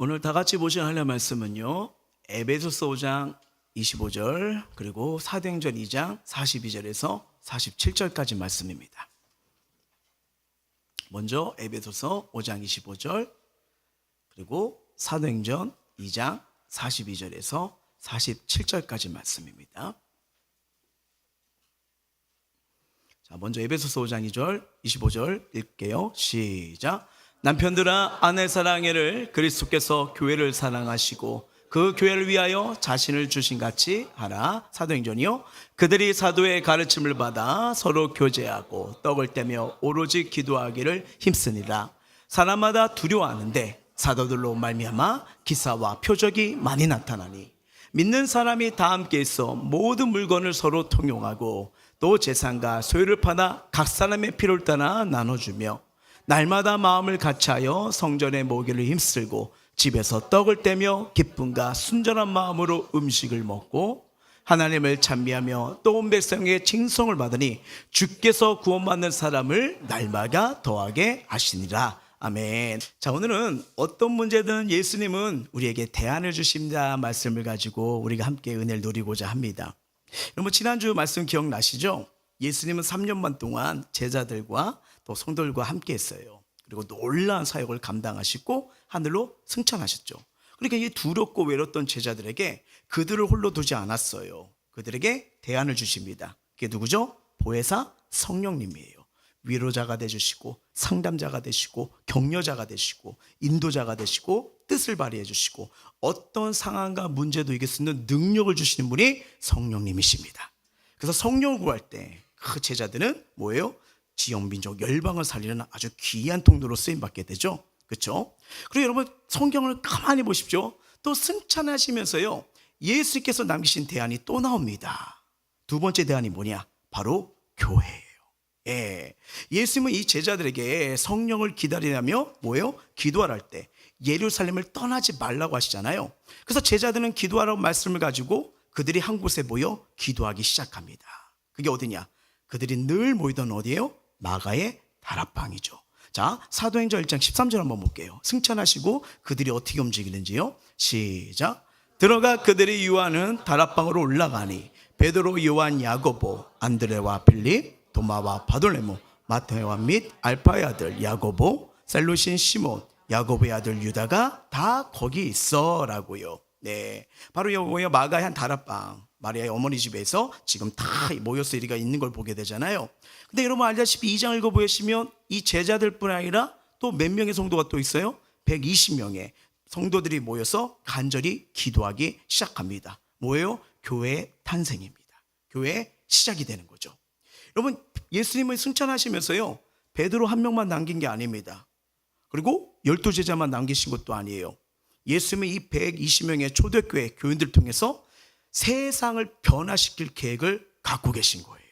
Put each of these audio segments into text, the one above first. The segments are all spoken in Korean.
오늘 다 같이 보셔야 할 말씀은요, 에베소서 5장 25절 그리고 사도행전 2장 42절에서 47절까지 말씀입니다. 먼저 에베소서 5장 25절 그리고 사도행전 2장 42절에서 47절까지 말씀입니다. 자, 먼저 에베소서 5장 2절 25절 읽게요. 시작. 남편들아, 아내 사랑해를 그리스도께서 교회를 사랑하시고 그 교회를 위하여 자신을 주신 같이 하라. 사도행전이요. 그들이 사도의 가르침을 받아 서로 교제하고 떡을 떼며 오로지 기도하기를 힘쓰니라. 사람마다 두려워하는데 사도들로 말미암아 기사와 표적이 많이 나타나니 믿는 사람이 다 함께 있어 모든 물건을 서로 통용하고 또 재산과 소유를 팔아 각 사람의 필요를 따라 나눠주며 날마다 마음을 같이하여 성전에 모기를 힘쓸고 집에서 떡을 떼며 기쁨과 순전한 마음으로 음식을 먹고 하나님을 찬미하며 또 온 백성에게 칭송을 받으니 주께서 구원받는 사람을 날마다 더하게 하시니라. 아멘. 자, 오늘은 어떤 문제든 예수님은 우리에게 대안을 주십니다 말씀을 가지고 우리가 함께 은혜를 누리고자 합니다. 여러분, 지난주 말씀 기억나시죠? 예수님은 3년 반 동안 제자들과 또 성도들과 함께 했어요. 그리고 놀라운 사역을 감당하시고 하늘로 승천하셨죠. 그러니까 이 두렵고 외롭던 제자들에게 그들을 홀로 두지 않았어요. 그들에게 대안을 주십니다. 그게 누구죠? 보혜사 성령님이에요. 위로자가 되주시고 상담자가 되시고 격려자가 되시고 인도자가 되시고 뜻을 발휘해 주시고 어떤 상황과 문제도 이길 수 있는 능력을 주시는 분이 성령님이십니다. 그래서 성령을 구할 때 그 제자들은 뭐예요? 지역 민족 열방을 살리는 아주 귀한 통로로 쓰임 받게 되죠. 그렇죠? 그리고 여러분, 성경을 가만히 보십시오. 또 승천하시면서요, 예수께서 남기신 대안이 또 나옵니다. 두 번째 대안이 뭐냐? 바로 교회예요. 예. 예수님은 이 제자들에게 성령을 기다리라며 뭐예요? 기도하라 할 때 예루살렘을 떠나지 말라고 하시잖아요. 그래서 제자들은 기도하라고 말씀을 가지고 그들이 한 곳에 모여 기도하기 시작합니다. 그게 어디냐? 그들이 늘 모이던 어디예요? 마가의 다락방이죠. 자, 사도행전 1장 13절 한번 볼게요. 승천하시고 그들이 어떻게 움직이는지요. 시작. 들어가 그들이 유하는 다락방으로 올라가니 베드로, 요한, 야고보, 안드레와 빌립, 도마와 바돌레모, 마테와 및 알파의 아들 야고보, 셀로신 시몬, 야고보의 아들 유다가 다 거기 있어라고요. 네, 바로 여기 마가의 한 다락방, 마리아의 어머니 집에서 지금 다 모여서 이리가 있는 걸 보게 되잖아요. 근데 여러분 알다시피 2장 읽어보시면 이 제자들뿐 아니라 또 몇 명의 성도가 또 있어요? 120명의 성도들이 모여서 간절히 기도하기 시작합니다. 뭐예요? 교회의 탄생입니다. 교회의 시작이 되는 거죠. 여러분, 예수님을 승천하시면서요, 베드로 한 명만 남긴 게 아닙니다. 그리고 12제자만 남기신 것도 아니에요. 예수님이 이 120명의 초대교회 교인들을 통해서 세상을 변화시킬 계획을 갖고 계신 거예요.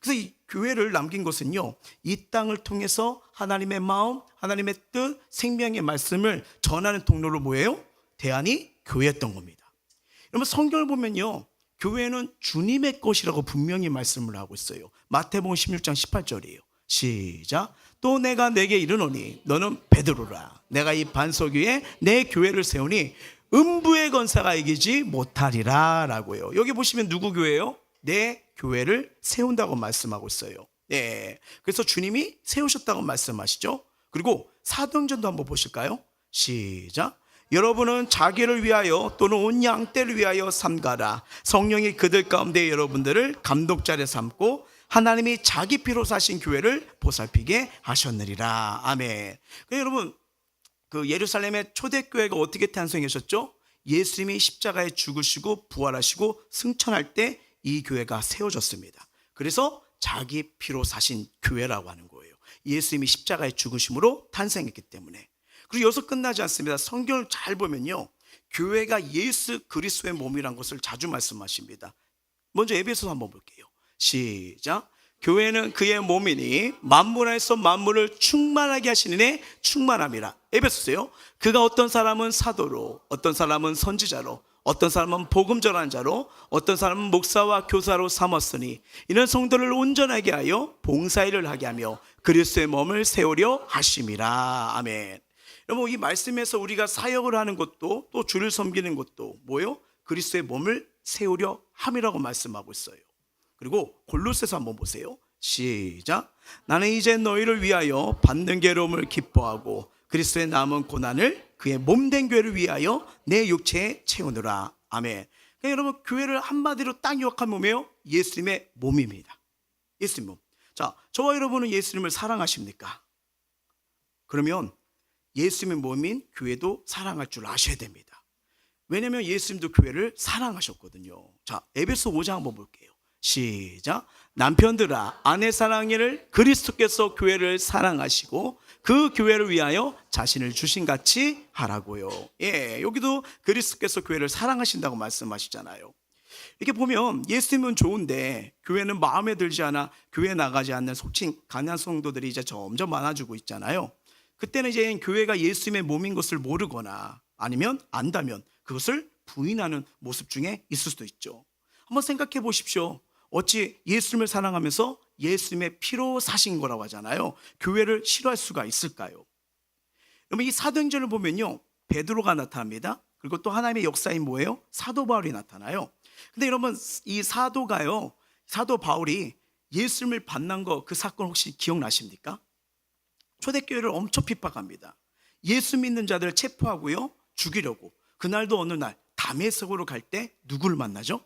그래서 이 교회를 남긴 것은요, 이 땅을 통해서 하나님의 마음, 하나님의 뜻, 생명의 말씀을 전하는 통로로 뭐예요? 대안이 교회였던 겁니다. 여러분, 성경을 보면요, 교회는 주님의 것이라고 분명히 말씀을 하고 있어요. 마태복음 16장 18절이에요. 시작. 또 내가 내게 이르노니 너는 베드로라. 내가 이 반석 위에 내 교회를 세우니 음부의 권세가 이기지 못하리라 라고요. 여기 보시면 누구 교회예요? 내 교회를 세운다고 말씀하고 있어요. 네. 그래서 주님이 세우셨다고 말씀하시죠. 그리고 사도행전도 한번 보실까요? 시작. 여러분은 자기를 위하여 또는 온 양떼를 위하여 삼가라. 성령이 그들 가운데 여러분들을 감독자로 삼고 하나님이 자기 피로 사신 교회를 보살피게 하셨느니라. 아멘. 여러분, 그 예루살렘의 초대교회가 어떻게 탄생하셨죠? 예수님이 십자가에 죽으시고 부활하시고 승천할 때 이 교회가 세워졌습니다. 그래서 자기 피로 사신 교회라고 하는 거예요. 예수님이 십자가에 죽으심으로 탄생했기 때문에. 그리고 여기서 끝나지 않습니다. 성경을 잘 보면요, 교회가 예수 그리스도의 몸이란 것을 자주 말씀하십니다. 먼저 에베소서 한번 볼게요. 시작. 교회는 그의 몸이니 만물 안에서 만물을 충만하게 하시는 애 충만함이라. 에베소서요. 그가 어떤 사람은 사도로, 어떤 사람은 선지자로, 어떤 사람은 복음 전하는 자로, 어떤 사람은 목사와 교사로 삼았으니 이는 성도를 온전하게 하여 봉사일을 하게 하며 그리스도의 몸을 세우려 하심이라. 아멘. 여러분, 이 말씀에서 우리가 사역을 하는 것도 또 주를 섬기는 것도 뭐예요? 그리스도의 몸을 세우려 함이라고 말씀하고 있어요. 그리고 골로새서 한번 보세요. 시작. 나는 이제 너희를 위하여 받는 괴로움을 기뻐하고 그리스도의 남은 고난을 그의 몸된 교회를 위하여 내 육체에 채우느라. 아멘. 그러니까 여러분, 교회를 한마디로 딱 요약하면 뭐예요? 예수님의 몸입니다. 예수님 몸. 자, 저와 여러분은 예수님을 사랑하십니까? 그러면 예수님의 몸인 교회도 사랑할 줄 아셔야 됩니다. 왜냐하면 예수님도 교회를 사랑하셨거든요. 자, 에베소 5장 한번 볼게요. 시작. 남편들아 아내 사랑해를 그리스도께서 교회를 사랑하시고 그 교회를 위하여 자신을 주신 같이 하라고요. 예, 여기도 그리스도께서 교회를 사랑하신다고 말씀하시잖아요. 이렇게 보면 예수님은 좋은데 교회는 마음에 들지 않아 교회에 나가지 않는 속칭 가난한 성도들이 이제 점점 많아지고 있잖아요. 그때는 이제 교회가 예수님의 몸인 것을 모르거나 아니면 안다면 그것을 부인하는 모습 중에 있을 수도 있죠. 한번 생각해 보십시오. 어찌 예수님을 사랑하면서 예수님의 피로 사신 거라고 하잖아요. 교회를 싫어할 수가 있을까요? 여러분, 이 사도행전을 보면요, 베드로가 나타납니다. 그리고 또 하나님의 역사인 뭐예요? 사도 바울이 나타나요. 근데 여러분, 이 사도가요, 사도 바울이 예수님을 만난 거 그 사건 혹시 기억나십니까? 초대교회를 엄청 핍박합니다. 예수 믿는 자들을 체포하고요, 죽이려고. 그날도 어느 날 다메섹으로 갈 때 누구를 만나죠?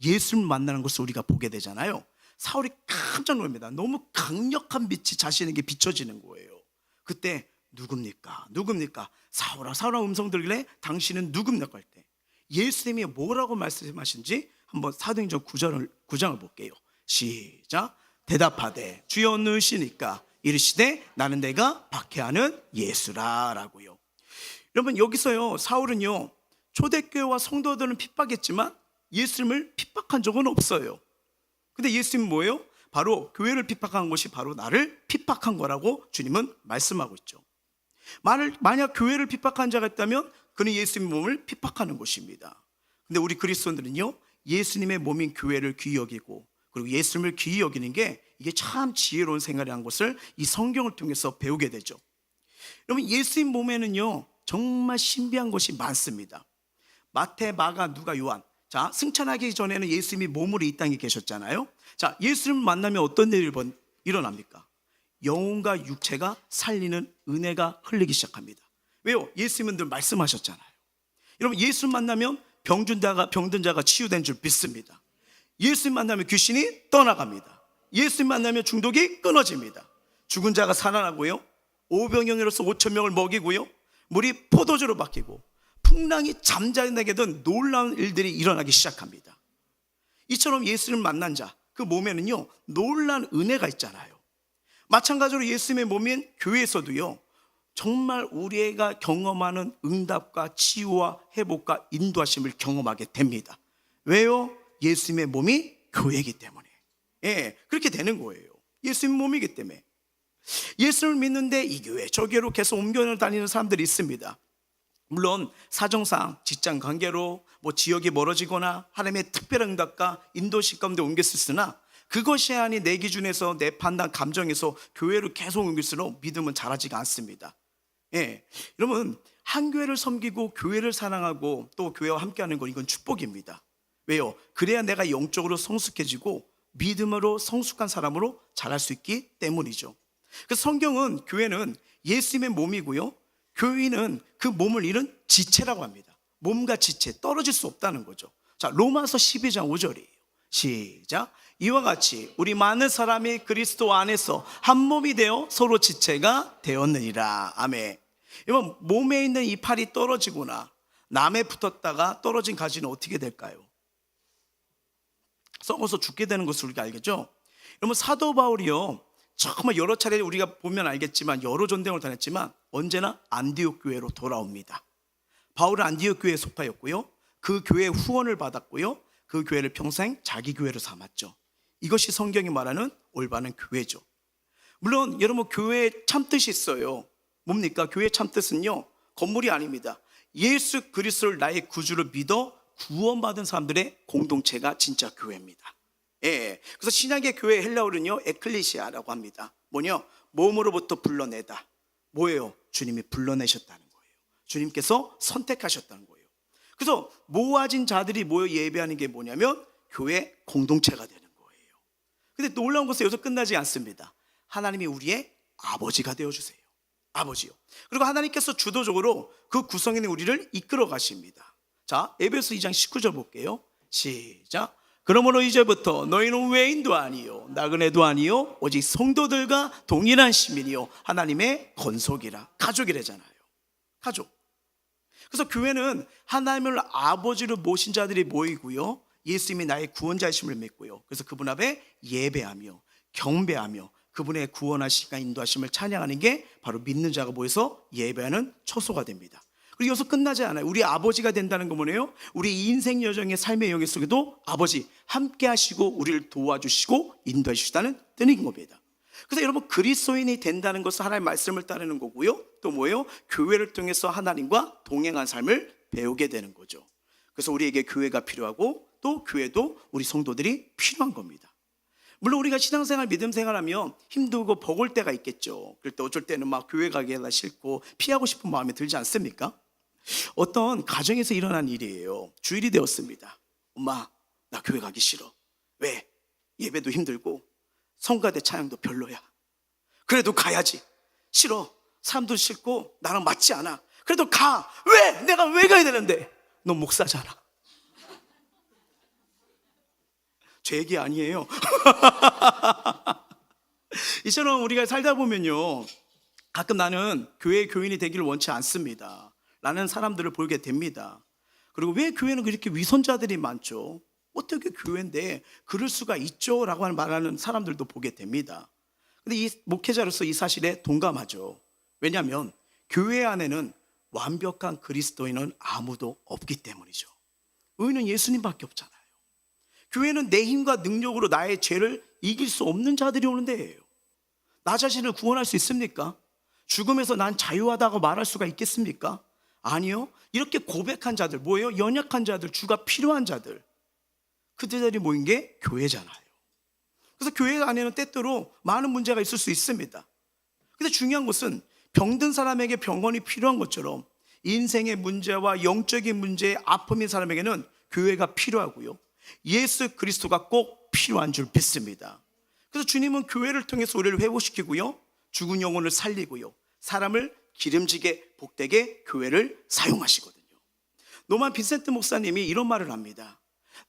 예수를 만나는 것을 우리가 보게 되잖아요. 사울이 깜짝 놀랍니다. 너무 강력한 빛이 자신에게 비춰지는 거예요. 그때 누굽니까? 누굽니까? 사울아, 사울아 음성 들길래 당신은 누굽니까? 할 때 예수님이 뭐라고 말씀하신지 한번 사도행전 9장을 볼게요. 시작. 대답하되 주여 누구시니까 이르시되 나는 내가 박해하는 예수라 라고요. 여러분, 여기서요, 사울은요 초대교회와 성도들은 핍박했지만 예수님을 핍박한 적은 없어요. 근데 예수님은 뭐예요? 바로 교회를 핍박한 것이 바로 나를 핍박한 거라고 주님은 말씀하고 있죠. 만약 교회를 핍박한 자가 있다면 그는 예수님의 몸을 핍박하는 것입니다. 근데 우리 그리스도인들은요, 예수님의 몸인 교회를 귀히 여기고 그리고 예수님을 귀히 여기는 게 이게 참 지혜로운 생활이라는 것을 이 성경을 통해서 배우게 되죠. 여러분, 예수님 몸에는요 정말 신비한 것이 많습니다. 마태, 마가, 누가, 요한. 자, 승천하기 전에는 예수님이 몸으로 이 땅에 계셨잖아요. 자, 예수님을 만나면 어떤 일이 일어납니까? 영혼과 육체가 살리는 은혜가 흘리기 시작합니다. 왜요? 예수님은 늘 말씀하셨잖아요. 여러분, 예수님 만나면 병든 자가 치유된 줄 믿습니다. 예수님 만나면 귀신이 떠나갑니다. 예수님 만나면 중독이 끊어집니다. 죽은 자가 살아나고요, 오병이어로서 5,000명을 먹이고요, 물이 포도주로 바뀌고 풍랑이 잠잠하게 된 놀라운 일들이 일어나기 시작합니다. 이처럼 예수를 만난 자, 그 몸에는요 놀라운 은혜가 있잖아요. 마찬가지로 예수님의 몸인 교회에서도요 정말 우리가 경험하는 응답과 치유와 회복과 인도하심을 경험하게 됩니다. 왜요? 예수님의 몸이 교회이기 때문에. 예, 그렇게 되는 거예요. 예수님 몸이기 때문에. 예수를 믿는데 이 교회 저 교회로 계속 옮겨 다니는 사람들이 있습니다. 물론 사정상 직장 관계로 지역이 멀어지거나 하나님의 특별한 응답과 인도식 가운데 옮겼으나 그것이 아닌 내 기준에서 내 판단 감정에서 교회로 계속 옮길수록 믿음은 자라지가 않습니다. 예, 여러분, 한 교회를 섬기고 교회를 사랑하고 또 교회와 함께하는 건 이건 축복입니다. 왜요? 그래야 내가 영적으로 성숙해지고 믿음으로 성숙한 사람으로 자랄 수 있기 때문이죠. 그래서 성경은 교회는 예수님의 몸이고요, 교인은 그 몸을 이룬 지체라고 합니다. 몸과 지체, 떨어질 수 없다는 거죠. 자, 로마서 12장 5절이에요. 시작. 이와 같이 우리 많은 사람이 그리스도 안에서 한 몸이 되어 서로 지체가 되었느니라. 아멘. 여러분, 몸에 있는 이 팔이 떨어지거나 남에 붙었다가 떨어진 가지는 어떻게 될까요? 썩어서 죽게 되는 것을 우리가 알겠죠? 여러분, 사도 바울이요 정말 여러 차례 우리가 보면 알겠지만 여러 전쟁을 다녔지만 언제나 안디옥 교회로 돌아옵니다. 바울은 안디옥 교회에 속하였고요, 그 교회의 후원을 받았고요, 그 교회를 평생 자기 교회로 삼았죠. 이것이 성경이 말하는 올바른 교회죠. 물론 여러분, 교회에 참뜻이 있어요. 뭡니까? 교회의 참뜻은요 건물이 아닙니다. 예수 그리스도를 나의 구주로 믿어 구원받은 사람들의 공동체가 진짜 교회입니다. 예, 그래서 신약의 교회 헬라어는요 에클레시아라고 합니다. 뭐냐? 몸으로부터 불러내다, 뭐예요? 주님이 불러내셨다는 거예요. 주님께서 선택하셨다는 거예요. 그래서 모아진 자들이 모여 예배하는 게 뭐냐면 교회 공동체가 되는 거예요. 근데 놀라운 것은 여기서 끝나지 않습니다. 하나님이 우리의 아버지가 되어주세요. 아버지요. 그리고 하나님께서 주도적으로 그 구성에 있는 우리를 이끌어 가십니다. 자, 에베소 2장 19절 볼게요. 시작. 그러므로 이제부터 너희는 외인도 아니요 나그네도 아니요 오직 성도들과 동일한 시민이요 하나님의 건속이라. 가족이래잖아요. 가족. 그래서 교회는 하나님을 아버지로 모신 자들이 모이고요, 예수님이 나의 구원자이심을 믿고요, 그래서 그분 앞에 예배하며 경배하며 그분의 구원하시고 인도하심을 찬양하는 게 바로 믿는 자가 모여서 예배하는 처소가 됩니다. 그리고 여기서 끝나지 않아요. 우리 아버지가 된다는 건 뭐네요? 우리 인생 여정의 삶의 영역 속에도 아버지 함께 하시고 우리를 도와주시고 인도해 주시다는 뜻인 겁니다. 그래서 여러분, 그리스도인이 된다는 것은 하나님의 말씀을 따르는 거고요, 또 뭐예요? 교회를 통해서 하나님과 동행한 삶을 배우게 되는 거죠. 그래서 우리에게 교회가 필요하고 또 교회도 우리 성도들이 필요한 겁니다. 물론 우리가 신앙생활, 믿음생활하면 힘들고 버거울 때가 있겠죠. 그럴 때 어쩔 때는 막 교회 가기가 싫고 피하고 싶은 마음이 들지 않습니까? 어떤 가정에서 일어난 일이에요. 주일이 되었습니다. 엄마, 나 교회 가기 싫어. 왜? 예배도 힘들고 성가대 찬양도 별로야. 그래도 가야지. 싫어. 사람도 싫고 나랑 맞지 않아. 그래도 가. 왜? 내가 왜 가야 되는데? 너 목사잖아. 제 얘기 아니에요. 이처럼 우리가 살다 보면요, 가끔 나는 교회 교인이 되기를 원치 않습니다 라는 사람들을 보게 됩니다. 그리고 왜 교회는 그렇게 위선자들이 많죠? 어떻게 교회인데 그럴 수가 있죠? 라고 말하는 사람들도 보게 됩니다. 근데 이 목회자로서 이 사실에 동감하죠. 왜냐하면 교회 안에는 완벽한 그리스도인은 아무도 없기 때문이죠. 의인은 예수님밖에 없잖아요. 교회는 내 힘과 능력으로 나의 죄를 이길 수 없는 자들이 오는 데예요. 나 자신을 구원할 수 있습니까? 죽음에서 난 자유하다고 말할 수가 있겠습니까? 아니요. 이렇게 고백한 자들, 뭐예요? 연약한 자들, 주가 필요한 자들, 그들이 모인 게 교회잖아요. 그래서 교회 안에는 때때로 많은 문제가 있을 수 있습니다. 근데 중요한 것은 병든 사람에게 병원이 필요한 것처럼 인생의 문제와 영적인 문제에 아픔인 사람에게는 교회가 필요하고요, 예수 그리스도가 꼭 필요한 줄 믿습니다. 그래서 주님은 교회를 통해서 우리를 회복시키고요, 죽은 영혼을 살리고요, 사람을 기름지게 복되게 교회를 사용하시거든요. 노만 빈센트 목사님이 이런 말을 합니다.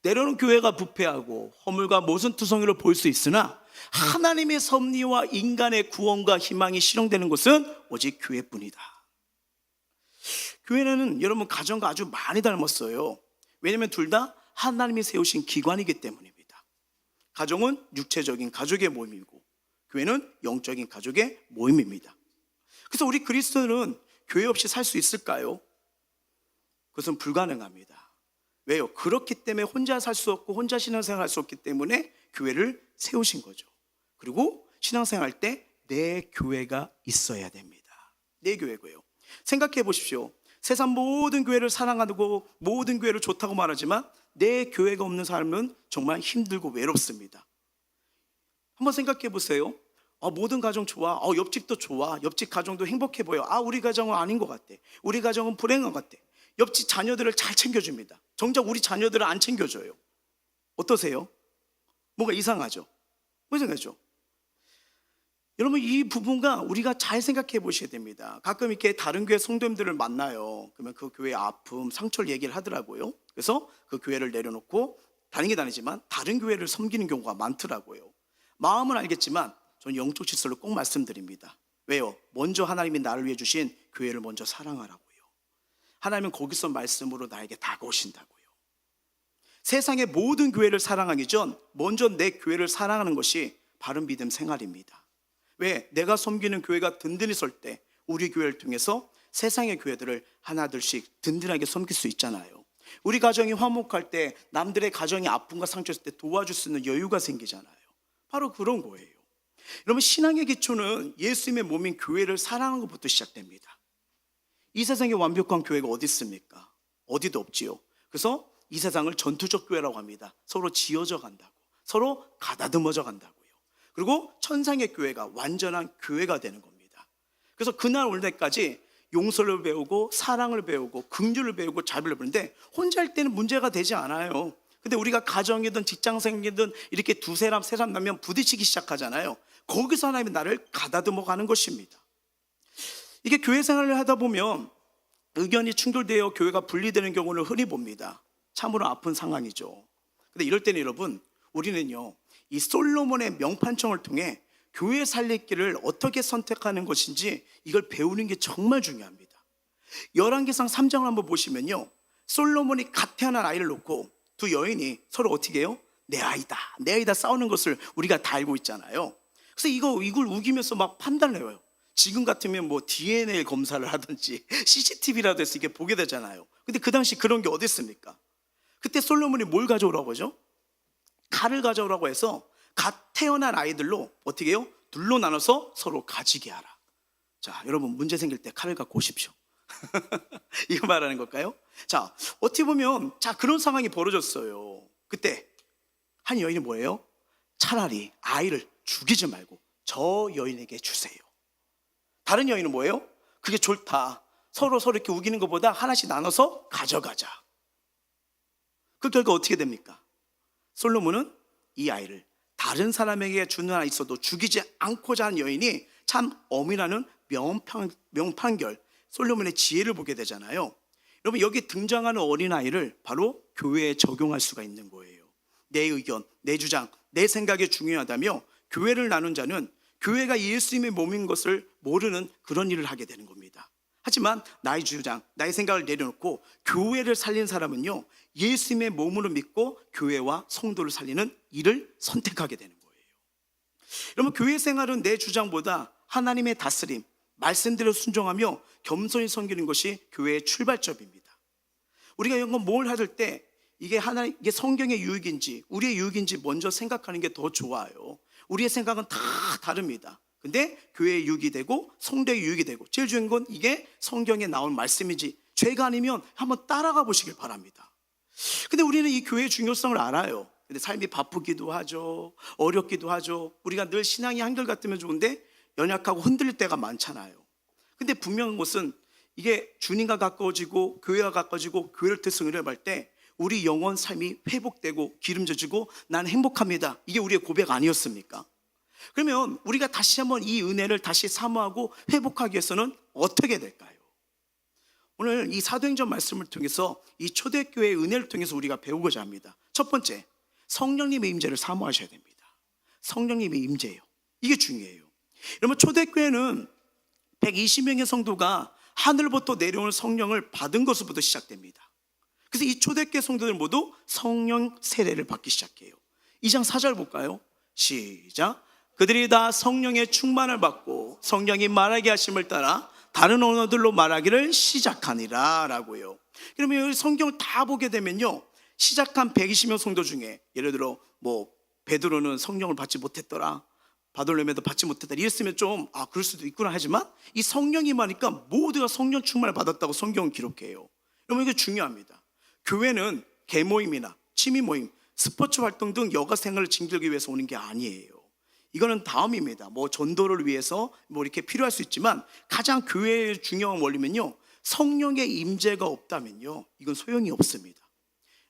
때로는 교회가 부패하고 허물과 모순투성이를 볼 수 있으나 하나님의 섭리와 인간의 구원과 희망이 실현되는 것은 오직 교회뿐이다. 교회는 여러분 가정과 아주 많이 닮았어요. 왜냐하면 둘 다 하나님이 세우신 기관이기 때문입니다. 가정은 육체적인 가족의 모임이고 교회는 영적인 가족의 모임입니다. 그래서 우리 그리스도인은 교회 없이 살 수 있을까요? 그것은 불가능합니다. 왜요? 그렇기 때문에 혼자 살 수 없고 혼자 신앙생활 할 수 없기 때문에 교회를 세우신 거죠. 그리고 신앙생활 할 때 내 교회가 있어야 됩니다. 내 교회고요. 생각해 보십시오. 세상 모든 교회를 사랑하고 모든 교회를 좋다고 말하지만 내 교회가 없는 삶은 정말 힘들고 외롭습니다. 한번 생각해 보세요. 모든 가정 좋아. 옆집도 좋아. 옆집 가정도 행복해 보여. 우리 가정은 아닌 것 같아. 우리 가정은 불행한 것 같아. 옆집 자녀들을 잘 챙겨줍니다. 정작 우리 자녀들은 안 챙겨줘요. 어떠세요? 뭔가 이상하죠? 이상하죠? 여러분, 이 부분과 우리가 잘 생각해 보셔야 됩니다. 가끔 이렇게 다른 교회 성도님들을 만나요. 그러면 그 교회의 아픔, 상처를 얘기를 하더라고요. 그래서 그 교회를 내려놓고 다니긴 다니지만 다른 교회를 섬기는 경우가 많더라고요. 마음은 알겠지만 저는 영적 질서를 꼭 말씀드립니다. 왜요? 먼저 하나님이 나를 위해 주신 교회를 먼저 사랑하라고요. 하나님은 거기서 말씀으로 나에게 다가오신다고요. 세상의 모든 교회를 사랑하기 전 먼저 내 교회를 사랑하는 것이 바른 믿음 생활입니다. 왜? 내가 섬기는 교회가 든든히 설 때 우리 교회를 통해서 세상의 교회들을 하나둘씩 든든하게 섬길 수 있잖아요. 우리 가정이 화목할 때 남들의 가정이 아픔과 상처였을 때 도와줄 수 있는 여유가 생기잖아요. 바로 그런 거예요. 여러분, 신앙의 기초는 예수님의 몸인 교회를 사랑하는 것부터 시작됩니다. 이 세상에 완벽한 교회가 어디 있습니까? 어디도 없지요. 그래서 이 세상을 전투적 교회라고 합니다. 서로 지어져 간다고, 서로 가다듬어져 간다고요. 그리고 천상의 교회가 완전한 교회가 되는 겁니다. 그래서 그날 올 때까지 용서를 배우고 사랑을 배우고 긍휼을 배우고 자비를 배우는데 혼자 할 때는 문제가 되지 않아요. 근데 우리가 가정이든 직장생이든 이렇게 두세 사람 세 사람 나면 부딪히기 시작하잖아요. 거기서 하나님이 나를 가다듬어 가는 것입니다. 이게 교회 생활을 하다 보면 의견이 충돌되어 교회가 분리되는 경우를 흔히 봅니다. 참으로 아픈 상황이죠. 근데 이럴 때는 여러분, 우리는요 이 솔로몬의 명판청을 통해 교회 살릴 길을 어떻게 선택하는 것인지 이걸 배우는 게 정말 중요합니다. 열왕기상 3장을 한번 보시면요, 솔로몬이 갓 태어난 아이를 놓고 두 여인이 서로 어떻게 해요? 내 아이다 내 아이다 싸우는 것을 우리가 다 알고 있잖아요. 그래서 이걸 우기면서 막 판단을 해요. 지금 같으면 뭐 DNA 검사를 하든지 CCTV라도 해서 이게 보게 되잖아요. 근데 그 당시 그런 게 어디 있습니까? 그때 솔로몬이 뭘 가져오라고 하죠? 칼을 가져오라고 해서 갓 태어난 아이들로 어떻게 해요? 둘로 나눠서 서로 가지게 하라. 자, 여러분 문제 생길 때 칼을 갖고 오십시오. 이거 말하는 걸까요? 자, 어떻게 보면 자 그런 상황이 벌어졌어요. 그때 한 여인이 뭐예요? 차라리 아이를 죽이지 말고 저 여인에게 주세요. 다른 여인은 뭐예요? 그게 좋다. 서로 이렇게 우기는 것보다 하나씩 나눠서 가져가자. 그 결과 어떻게 됩니까? 솔로몬은 이 아이를 다른 사람에게 주는 아이 있어도 죽이지 않고자 하는 여인이 참 엄이라는 명판결, 솔로몬의 지혜를 보게 되잖아요. 여러분, 여기 등장하는 어린아이를 바로 교회에 적용할 수가 있는 거예요. 내 의견, 내 주장, 내 생각이 중요하다며 교회를 나눈 자는 교회가 예수님의 몸인 것을 모르는 그런 일을 하게 되는 겁니다. 하지만 나의 주장, 나의 생각을 내려놓고 교회를 살린 사람은요, 예수님의 몸으로 믿고 교회와 성도를 살리는 일을 선택하게 되는 거예요. 여러분, 교회 생활은 내 주장보다 하나님의 다스림, 말씀대로 순종하며 겸손히 섬기는 것이 교회의 출발점입니다. 우리가 이런 건 뭘 할 때 이게 성경의 유익인지 우리의 유익인지 먼저 생각하는 게 더 좋아요. 우리의 생각은 다 다릅니다. 근데 교회의 유익이 되고 성도의 유익이 되고 제일 중요한 건 이게 성경에 나온 말씀인지 죄가 아니면 한번 따라가 보시길 바랍니다. 근데 우리는 이 교회의 중요성을 알아요. 근데 삶이 바쁘기도 하죠. 어렵기도 하죠. 우리가 늘 신앙이 한결같으면 좋은데 연약하고 흔들릴 때가 많잖아요. 근데 분명한 것은 이게 주님과 가까워지고 교회와 가까워지고 교회를 특성을 할 때 우리 영혼 삶이 회복되고 기름져지고 난 행복합니다. 이게 우리의 고백 아니었습니까? 그러면 우리가 다시 한번 이 은혜를 다시 사모하고 회복하기 위해서는 어떻게 될까요? 오늘 이 사도행전 말씀을 통해서 이 초대교회의 은혜를 통해서 우리가 배우고자 합니다. 첫 번째, 성령님의 임재를 사모하셔야 됩니다. 성령님의 임재예요. 이게 중요해요. 여러분, 초대교회는 120명의 성도가 하늘부터 내려오는 성령을 받은 것부터 시작됩니다. 그래서 이 초대교회 성도들 모두 성령 세례를 받기 시작해요. 2장 4절 볼까요? 시작. 그들이 다 성령의 충만을 받고 성령이 말하게 하심을 따라 다른 언어들로 말하기를 시작하니라 라고요. 그러면 여기 성경을 다 보게 되면요, 시작한 120명 성도 중에 예를 들어 뭐 베드로는 성령을 받지 못했더라, 바돌로메도 받지 못했다 이랬으면 좀 그럴 수도 있구나 하지만 이 성령이 많으니까 모두가 성령 충만을 받았다고 성경은 기록해요. 여러분, 이게 중요합니다. 교회는 개모임이나 취미 모임, 스포츠 활동 등 여가 생활을 즐기기 위해서 오는 게 아니에요. 이거는 다음입니다. 뭐 전도를 위해서 뭐 이렇게 필요할 수 있지만 가장 교회의 중요한 원리면요, 성령의 임재가 없다면요 이건 소용이 없습니다.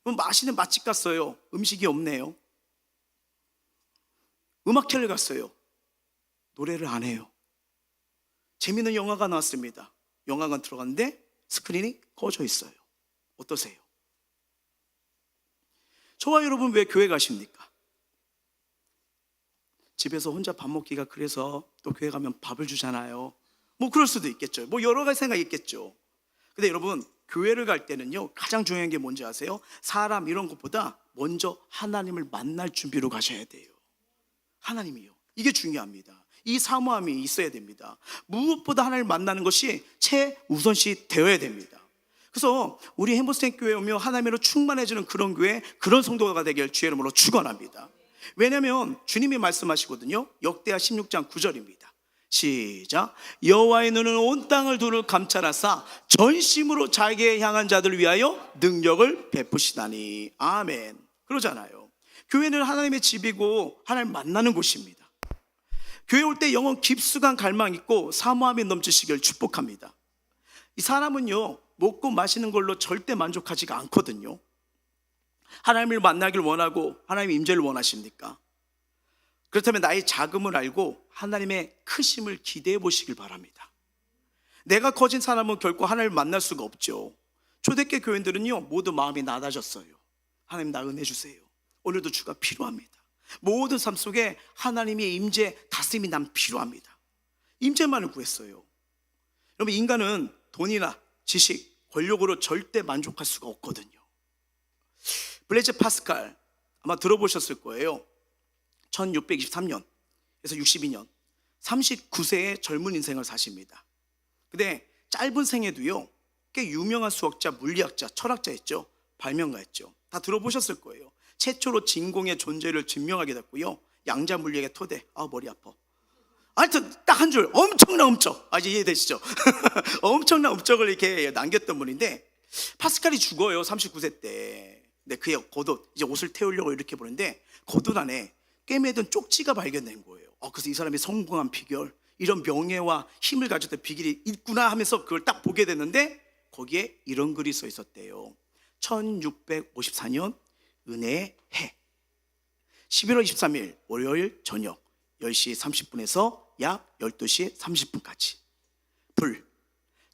맛있는 맛집 갔어요. 음식이 없네요. 음악회를 갔어요. 노래를 안 해요. 재밌는 영화가 나왔습니다. 영화관 들어갔는데 스크린이 꺼져 있어요. 어떠세요? 저와 여러분 왜 교회 가십니까? 집에서 혼자 밥 먹기가 그래서 또 교회 가면 밥을 주잖아요. 뭐 그럴 수도 있겠죠. 뭐 여러 가지 생각이 있겠죠. 근데 여러분, 교회를 갈 때는요 가장 중요한 게 뭔지 아세요? 사람 이런 것보다 먼저 하나님을 만날 준비로 가셔야 돼요. 하나님이요. 이게 중요합니다. 이 사모함이 있어야 됩니다. 무엇보다 하나님을 만나는 것이 최우선시 되어야 됩니다. 그래서 우리 햄버스탱 교회에 오면 하나님으로 충만해지는 그런 교회, 그런 성도가 되길 주의 이름으로 축원합니다. 왜냐하면 주님이 말씀하시거든요. 역대하 16장 9절입니다. 시작. 여호와의 눈은 온 땅을 두루 감찰하사 전심으로 자기의 향한 자들을 위하여 능력을 베푸시다니. 아멘. 그러잖아요. 교회는 하나님의 집이고 하나님 만나는 곳입니다. 교회 올 때 영혼 깊숙한 갈망 있고 사모함이 넘치시길 축복합니다. 이 사람은요, 먹고 마시는 걸로 절대 만족하지가 않거든요. 하나님을 만나길 원하고 하나님의 임재를 원하십니까? 그렇다면 나의 작음을 알고 하나님의 크심을 기대해 보시길 바랍니다. 내가 커진 사람은 결코 하나님을 만날 수가 없죠. 초대교회 교인들은요, 모두 마음이 낮아졌어요. 하나님, 나 은혜 주세요. 오늘도 주가 필요합니다. 모든 삶 속에 하나님의 임재, 다스림이 난 필요합니다. 임재만을 구했어요. 여러분, 인간은 돈이나 지식, 권력으로 절대 만족할 수가 없거든요. 블레즈 파스칼 아마 들어보셨을 거예요. 1623년에서 62년 39세의 젊은 인생을 사십니다. 근데 짧은 생애도요, 꽤 유명한 수학자, 물리학자, 철학자였죠. 발명가였죠. 다 들어보셨을 거예요. 최초로 진공의 존재를 증명하게 됐고요. 양자 물리학의 토대. 머리 아파. 하여튼 딱 한 줄 엄청난 업적. 이제 이해되시죠? 엄청난 업적을 이렇게 남겼던 분인데, 파스칼이 죽어요. 39세 때. 근데 그의 겉옷, 이제 옷을 태우려고 이렇게 보는데 겉옷 안에 꿰매든 쪽지가 발견된 거예요. 그래서 이 사람이 성공한 비결, 이런 명예와 힘을 가졌던 비결이 있구나 하면서 그걸 딱 보게 됐는데, 거기에 이런 글이 써 있었대요. 1654년 은혜의 해, 11월 23일 월요일 저녁 10시 30분에서 약 12시 30분까지 불,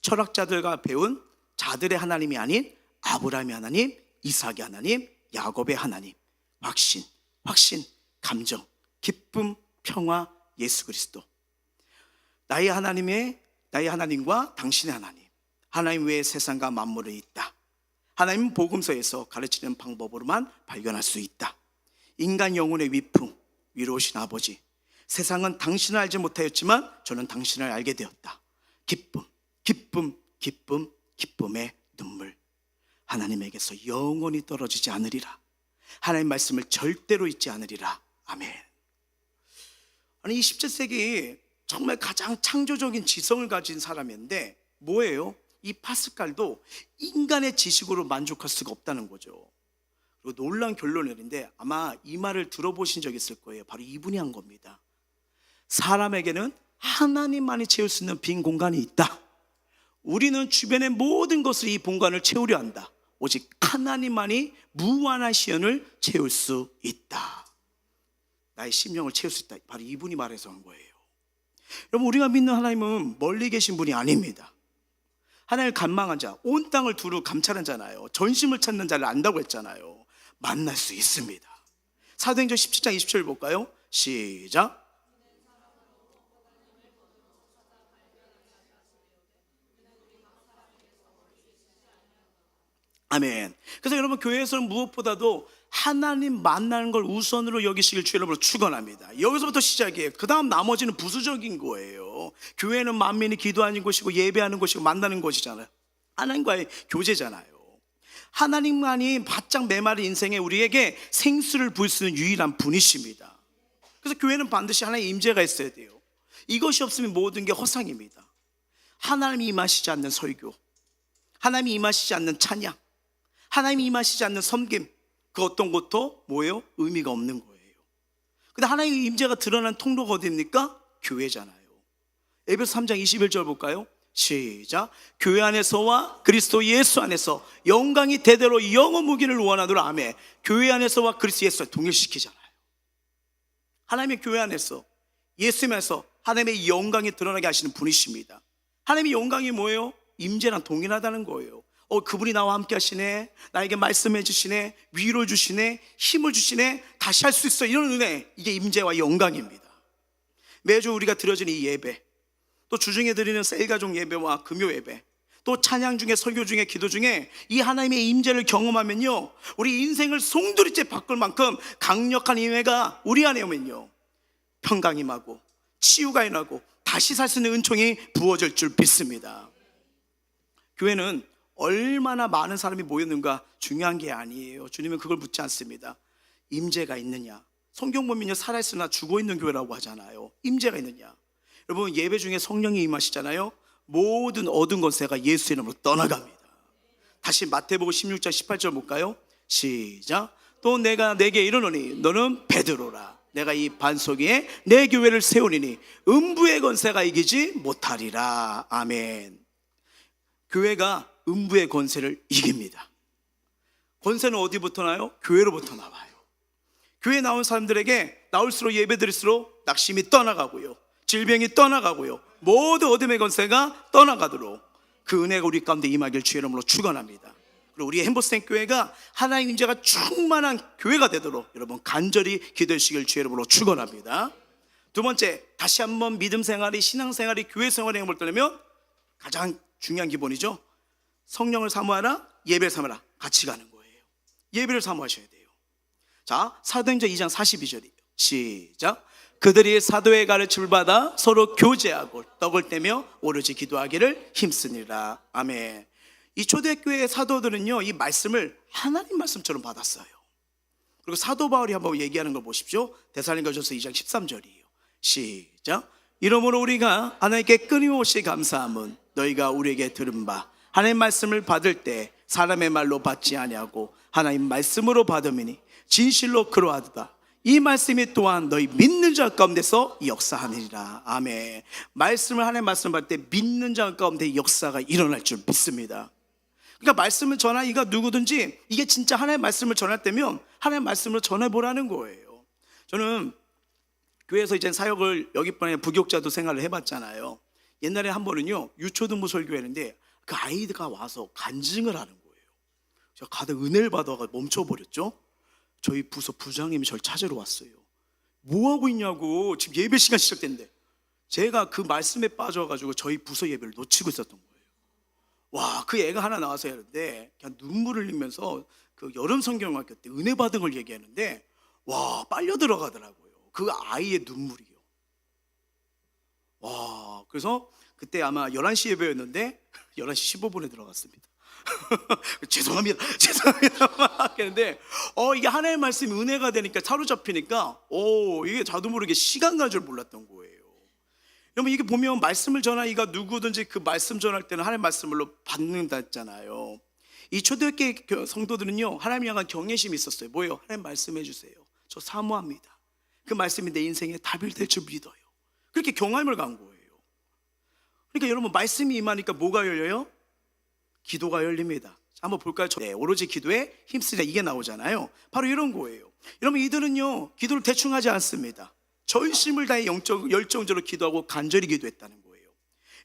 철학자들과 배운 자들의 하나님이 아닌 아브라함의 하나님, 이삭의 하나님, 야곱의 하나님, 확신, 감정, 기쁨, 평화, 예수 그리스도. 나의 하나님과 당신의 하나님 외에 세상과 만물은 있다. 하나님은 복음서에서 가르치는 방법으로만 발견할 수 있다. 인간 영혼의 위풍, 위로우신 아버지. 세상은 당신을 알지 못하였지만 저는 당신을 알게 되었다. 기쁨의 눈물. 하나님에게서 영원히 떨어지지 않으리라. 하나님 말씀을 절대로 잊지 않으리라. 아멘. 이 17세기 정말 가장 창조적인 지성을 가진 사람인데 뭐예요? 이 파스칼도 인간의 지식으로 만족할 수가 없다는 거죠. 그리고 놀라운 결론을 내린데, 아마 이 말을 들어보신 적 있을 거예요. 바로 이분이 한 겁니다. 사람에게는 하나님만이 채울 수 있는 빈 공간이 있다. 우리는 주변의 모든 것을 이 공간을 채우려 한다. 오직 하나님만이 무한한 시연을 채울 수 있다. 나의 심령을 채울 수 있다. 바로 이분이 말해서 한 거예요. 여러분, 우리가 믿는 하나님은 멀리 계신 분이 아닙니다. 하나님을 간망한 자, 온 땅을 두루 감찰한 자잖아요. 전심을 찾는 자를 안다고 했잖아요. 만날 수 있습니다. 사도행전 17장 27절 볼까요? 시작. 아멘. 그래서 여러분, 교회에서는 무엇보다도 하나님 만나는 걸 우선으로 여기시길 주 여러분으로 축원합니다. 여기서부터 시작이에요. 그 다음 나머지는 부수적인 거예요. 교회는 만민이 기도하는 곳이고 예배하는 곳이고 만나는 곳이잖아요. 하나님과의 교제잖아요. 하나님만이 바짝 메마른 인생에 우리에게 생수를 부을 수 있는 유일한 분이십니다. 그래서 교회는 반드시 하나님의 임재가 있어야 돼요. 이것이 없으면 모든 게 허상입니다. 하나님이 임하시지 않는 설교, 하나님이 임하시지 않는 찬양, 하나님이 임하시지 않는 섬김, 그 어떤 것도 뭐예요? 의미가 없는 거예요. 근데 하나님의 임재가 드러난 통로가 어디입니까? 교회잖아요. 에베소 3장 21절 볼까요? 시작. 교회 안에서와 그리스도 예수 안에서 영광이 대대로 영원 무기를 원하노라. 아멘. 교회 안에서와 그리스도 예수 동일시키잖아요. 하나님의 교회 안에서, 예수 안에서 하나님의 영광이 드러나게 하시는 분이십니다. 하나님의 영광이 뭐예요? 임재랑 동일하다는 거예요. 그분이 나와 함께 하시네, 나에게 말씀해 주시네, 위로 주시네, 힘을 주시네, 다시 할 수 있어, 이런 은혜, 이게 임재와 영광입니다. 매주 우리가 드려지는 이 예배, 또 주중에 드리는 셀가족 예배와 금요 예배, 또 찬양 중에, 설교 중에, 기도 중에 이 하나님의 임재를 경험하면요, 우리 인생을 송두리째 바꿀 만큼 강력한 임재가 우리 안에 오면요, 평강이 임하고 치유가 임하고 다시 살 수 있는 은총이 부어질 줄 믿습니다. 교회는 얼마나 많은 사람이 모였는가 중요한 게 아니에요. 주님은 그걸 묻지 않습니다. 임재가 있느냐. 성경 보면요, 살아있으나 죽어있는 교회라고 하잖아요. 임재가 있느냐. 여러분, 예배 중에 성령이 임하시잖아요. 모든 어두운 권세가 예수의 이름으로 떠나갑니다. 다시 마태복음 16장 18절 볼까요? 시작. 또 내가 내게 이르노니 너는 베드로라. 내가 이 반석 위에 내 교회를 세우리니 음부의 권세가 이기지 못하리라. 아멘. 교회가 음부의 권세를 이깁니다. 권세는 어디부터 나요? 교회로부터 나와요. 교회에 나온 사람들에게 나올수록 예배드릴수록 낙심이 떠나가고요, 질병이 떠나가고요, 모든 어둠의 권세가 떠나가도록 그 은혜가 우리 가운데 임하길 주의 이름으로 축원합니다. 그리고 우리 햄버스텐 교회가 하나님 임재가 충만한 교회가 되도록 여러분 간절히 기도해 주시길 주의 이름으로 축원합니다. 두 번째, 다시 한번 믿음 생활이, 신앙 생활이, 교회 생활의 행복을 떠나면 가장 중요한 기본이죠. 성령을 사모하라, 예배를 사모하라. 같이 가는 거예요. 예배를 사모하셔야 돼요. 자, 사도행전 2장 42절이에요 시작. 그들이 사도의 가르침을 받아 서로 교제하고 떡을 떼며 오로지 기도하기를 힘쓰니라. 아멘. 이 초대교회의 사도들은요, 이 말씀을 하나님 말씀처럼 받았어요. 그리고 사도 바울이 한번 얘기하는 걸 보십시오. 데살로니가전서 2장 13절이에요 시작. 이러므로 우리가 하나님께 끊임없이 감사함은 너희가 우리에게 들은 바 하나님 말씀을 받을 때 사람의 말로 받지 아니하고 하나님 말씀으로 받음이니 진실로 그러하도다. 이 말씀이 또한 너희 믿는 자 가운데서 역사하느니라. 아멘. 말씀을, 하나님 말씀을 받을 때 믿는 자 가운데 역사가 일어날 줄 믿습니다. 그러니까 말씀을 전하기가 누구든지 이게 진짜 하나님의 말씀을 전할 때면 하나님의 말씀을 전해보라는 거예요. 저는 교회에서 이제 사역을 여기번에 부교육자도 생활을 해봤잖아요. 옛날에 한 번은요, 유초등부 설교했는데 그 아이가 와서 간증을 하는 거예요. 제가 가득 은혜를 받아가 멈춰버렸죠. 저희 부서 부장님이 저를 찾으러 왔어요. 뭐 하고 있냐고, 지금 예배 시간 시작됐는데. 제가 그 말씀에 빠져가지고 저희 부서 예배를 놓치고 있었던 거예요. 와, 그 애가 하나 나와서 하는데 그냥 눈물을 흘리면서 그 여름 성경학교 때 은혜 받은 걸 얘기하는데 와, 빨려 들어가더라고요. 그 아이의 눈물이요. 와, 그래서 그때 아마 11시 예배였는데 11시 15분에 들어갔습니다. 죄송합니다 막 했는데 이게 하나님의 말씀이 은혜가 되니까, 사로잡히니까 이게 자도 모르게 시간 갈 줄 몰랐던 거예요. 여러분, 이게 보면 말씀을 전하기가 누구든지 그 말씀 전할 때는 하나님의 말씀으로 받는다 했잖아요. 이 초대교회 성도들은요, 하나님 향한 경외심이 있었어요. 뭐예요? 하나님 말씀해 주세요. 저 사모합니다. 그 말씀이 내 인생에 답이 될 줄 믿어요. 그렇게 경험을 간 거예요. 그러니까 여러분, 말씀이 임하니까 뭐가 열려요? 기도가 열립니다. 한번 볼까요? 네, 오로지 기도에 힘쓰자, 이게 나오잖아요. 바로 이런 거예요. 여러분, 이들은요, 기도를 대충 하지 않습니다. 전심을 다해 열정적으로 기도하고 간절히 기도했다는 거예요.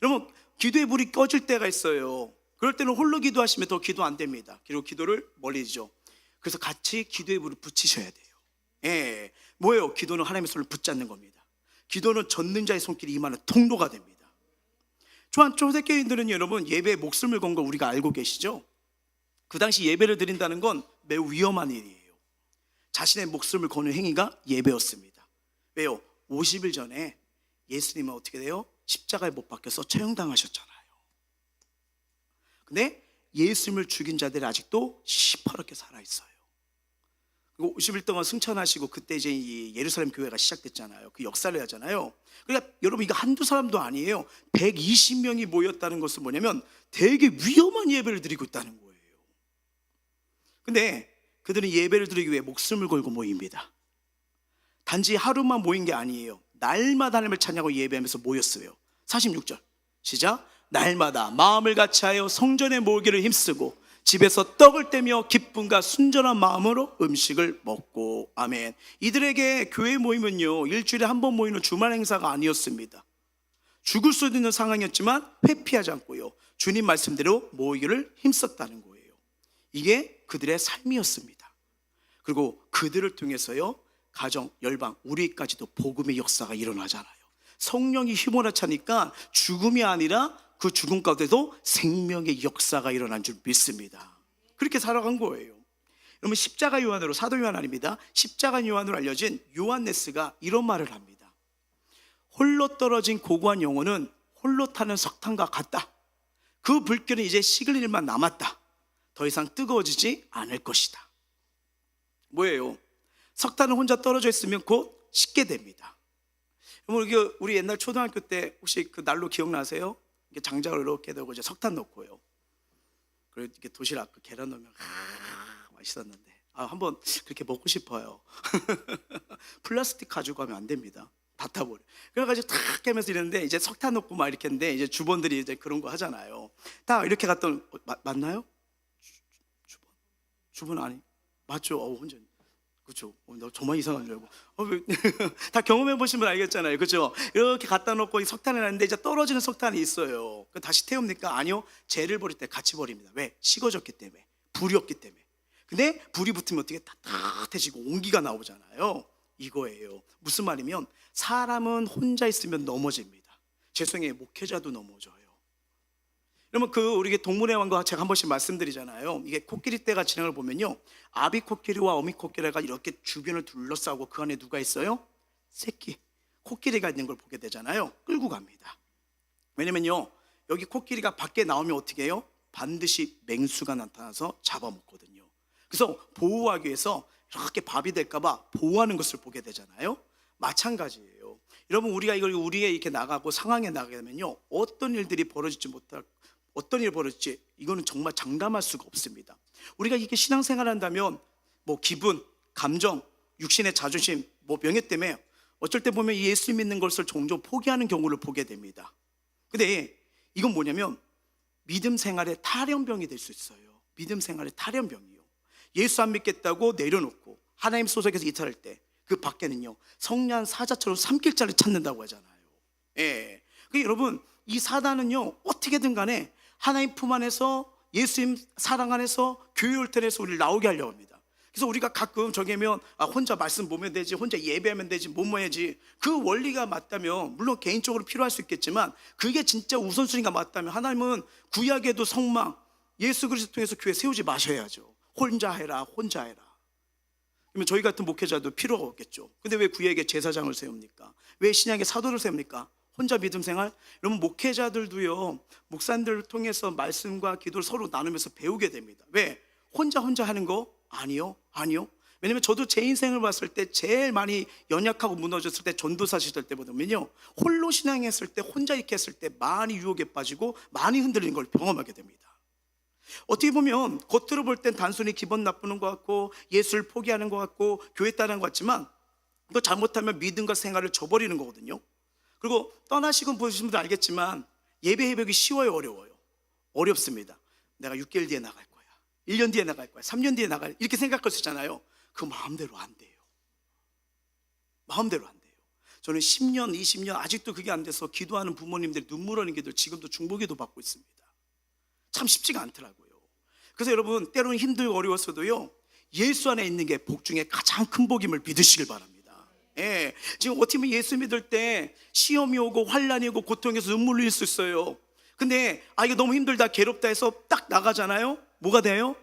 여러분, 기도의 불이 꺼질 때가 있어요. 그럴 때는 홀로 기도하시면 더 기도 안 됩니다. 그리고 기도를 멀리죠. 그래서 같이 기도의 불을 붙이셔야 돼요. 예, 뭐예요? 기도는 하나님의 손을 붙잡는 겁니다. 기도는 젓는 자의 손길이 임하는 통로가 됩니다. 초대교인들은 여러분, 예배에 목숨을 건 거 우리가 알고 계시죠? 그 당시 예배를 드린다는 건 매우 위험한 일이에요. 자신의 목숨을 거는 행위가 예배였습니다. 왜요? 50일 전에 예수님은 어떻게 돼요? 십자가에 못 박혀서 처형당하셨잖아요. 근데 예수님을 죽인 자들이 아직도 시퍼렇게 살아있어요. 그리고 50일 동안 승천하시고 그때 이제 이 예루살렘 교회가 시작됐잖아요. 그 역사를 하잖아요. 그러니까 여러분, 이거 한두 사람도 아니에요. 120명이 모였다는 것은 뭐냐면 되게 위험한 예배를 드리고 있다는 거예요. 근데 그들은 예배를 드리기 위해 목숨을 걸고 모입니다. 단지 하루만 모인 게 아니에요. 날마다 하나님을 찬양하고 예배하면서 모였어요. 46절 시작. 날마다 마음을 같이하여 성전에 모으기를 힘쓰고 집에서 떡을 떼며 기쁨과 순전한 마음으로 음식을 먹고. 아멘. 이들에게 교회 모임은요, 일주일에 한 번 모이는 주말 행사가 아니었습니다. 죽을 수도 있는 상황이었지만 회피하지 않고요, 주님 말씀대로 모이기를 힘썼다는 거예요. 이게 그들의 삶이었습니다. 그리고 그들을 통해서요, 가정, 열방, 우리까지도 복음의 역사가 일어나잖아요. 성령이 휘몰아차니까 죽음이 아니라 그 죽음 가운데도 생명의 역사가 일어난 줄 믿습니다. 그렇게 살아간 거예요. 여러분, 십자가 요한으로, 사도 요한 아닙니다. 십자가 요한으로 알려진 요한네스가 이런 말을 합니다. 홀로 떨어진 고고한 영혼은 홀로 타는 석탄과 같다. 그 불길은 이제 식을 일만 남았다. 더 이상 뜨거워지지 않을 것이다. 뭐예요? 석탄은 혼자 떨어져 있으면 곧 식게 됩니다. 우리 옛날 초등학교 때 혹시 그 난로 기억나세요? 이게 장작을 이렇게 넣고 이제 석탄 넣고요. 그리고 이렇게 도시락, 그 계란 넣으면 맛있었는데. 한번 그렇게 먹고 싶어요. 플라스틱 가지고 가면 안 됩니다. 다 타버려. 그래가지고 탁 하면서 이랬는데 이제 석탄 넣고 막 이렇게 했는데 이제 주번들이 이제 그런 거 하잖아요. 딱 이렇게 갔더니 맞나요? 주번 아니 맞죠? 혼자 그렇죠. 나 저만 이상한 줄 알고. 다 경험해 보신 분 알겠잖아요. 그렇죠? 이렇게 갖다 놓고 이 석탄을 놨는데 이제 떨어지는 석탄이 있어요. 그 다시 태웁니까? 아니요. 재를 버릴 때 같이 버립니다. 왜? 식어졌기 때문에. 불이 없기 때문에. 근데 불이 붙으면 어떻게 따뜻해지고 온기가 나오잖아요. 이거예요. 무슨 말이면 사람은 혼자 있으면 넘어집니다. 죄송해요. 목회자도 넘어져요. 그러면 우리 동물의 왕과 제가 한 번씩 말씀드리잖아요. 이게 코끼리 떼가 진행을 보면요, 아비 코끼리와 어미 코끼리가 이렇게 주변을 둘러싸고 그 안에 누가 있어요? 새끼 코끼리가 있는 걸 보게 되잖아요. 끌고 갑니다. 왜냐면요, 여기 코끼리가 밖에 나오면 어떻게 해요? 반드시 맹수가 나타나서 잡아먹거든요. 그래서 보호하기 위해서 이렇게 밥이 될까봐 보호하는 것을 보게 되잖아요. 마찬가지예요. 여러분, 우리가 이걸 우리의 이렇게 나가고 상황에 나가게 되면요, 어떤 일들이 벌어질지 못할, 어떤 일이 벌어질지 이거는 정말 장담할 수가 없습니다. 우리가 이렇게 신앙생활 한다면 뭐 기분, 감정, 육신의 자존심, 뭐 명예 때문에 어쩔 때 보면 예수 믿는 것을 종종 포기하는 경우를 보게 됩니다. 근데 이건 뭐냐면 믿음 생활의 탈연병이 될 수 있어요. 믿음 생활의 탈연병이요. 예수 안 믿겠다고 내려놓고 하나님 소속에서 이탈할 때 그 밖에는요, 성냥 사자처럼 삼킬자를 찾는다고 하잖아요. 예. 그러니까 여러분, 이 사단은요, 어떻게든 간에 하나님 품 안에서, 예수님 사랑 안에서, 교회 옳편에서 우리를 나오게 하려고 합니다. 그래서 우리가 가끔 저기면 혼자 말씀 보면 되지, 혼자 예배하면 되지, 뭐 해야지, 그 원리가 맞다면 물론 개인적으로 필요할 수 있겠지만 그게 진짜 우선순위가 맞다면 하나님은 구약에도 성막 예수 그리스도 통해서 교회 세우지 마셔야죠. 혼자 해라, 혼자 해라. 그러면 저희 같은 목회자도 필요가 없겠죠. 근데 왜 구약에 제사장을 세웁니까? 왜 신약에 사도를 세웁니까? 혼자 믿음 생활? 여러분, 목회자들도요, 목사님들을 통해서 말씀과 기도를 서로 나누면서 배우게 됩니다. 왜? 혼자 하는 거? 아니요. 왜냐면 저도 제 인생을 봤을 때 제일 많이 연약하고 무너졌을 때, 전도사 시절 때 보면요, 홀로 신앙했을 때, 혼자 이렇게 했을 때 많이 유혹에 빠지고 많이 흔들리는 걸 경험하게 됩니다. 어떻게 보면 겉으로 볼 땐 단순히 기분 나쁘는 것 같고 예수를 포기하는 것 같고 교회 따르는 것 같지만 이거 잘못하면 믿음과 생활을 저버리는 거거든요. 그리고 떠나시고 보시는 분들 알겠지만 예배 회복이 쉬워요, 어려워요? 어렵습니다. 내가 6개월 뒤에 나갈 거야, 1년 뒤에 나갈 거야, 3년 뒤에 나갈, 이렇게 생각할 수 있잖아요. 그 마음대로 안 돼요. 마음대로 안 돼요. 저는 10년, 20년 아직도 그게 안 돼서 기도하는 부모님들 눈물 흘리는 기도 지금도 중보기도 받고 있습니다. 참 쉽지가 않더라고요. 그래서 여러분, 때로는 힘들고 어려웠어도요, 예수 안에 있는 게 복 중에 가장 큰 복임을 믿으시길 바랍니다. 예, 지금 어떻게 보면 예수 믿을 때 시험이 오고 환난이 오고 고통에서 눈물 흘릴 수 있어요. 근데 이게 너무 힘들다, 괴롭다 해서 딱 나가잖아요. 뭐가 돼요?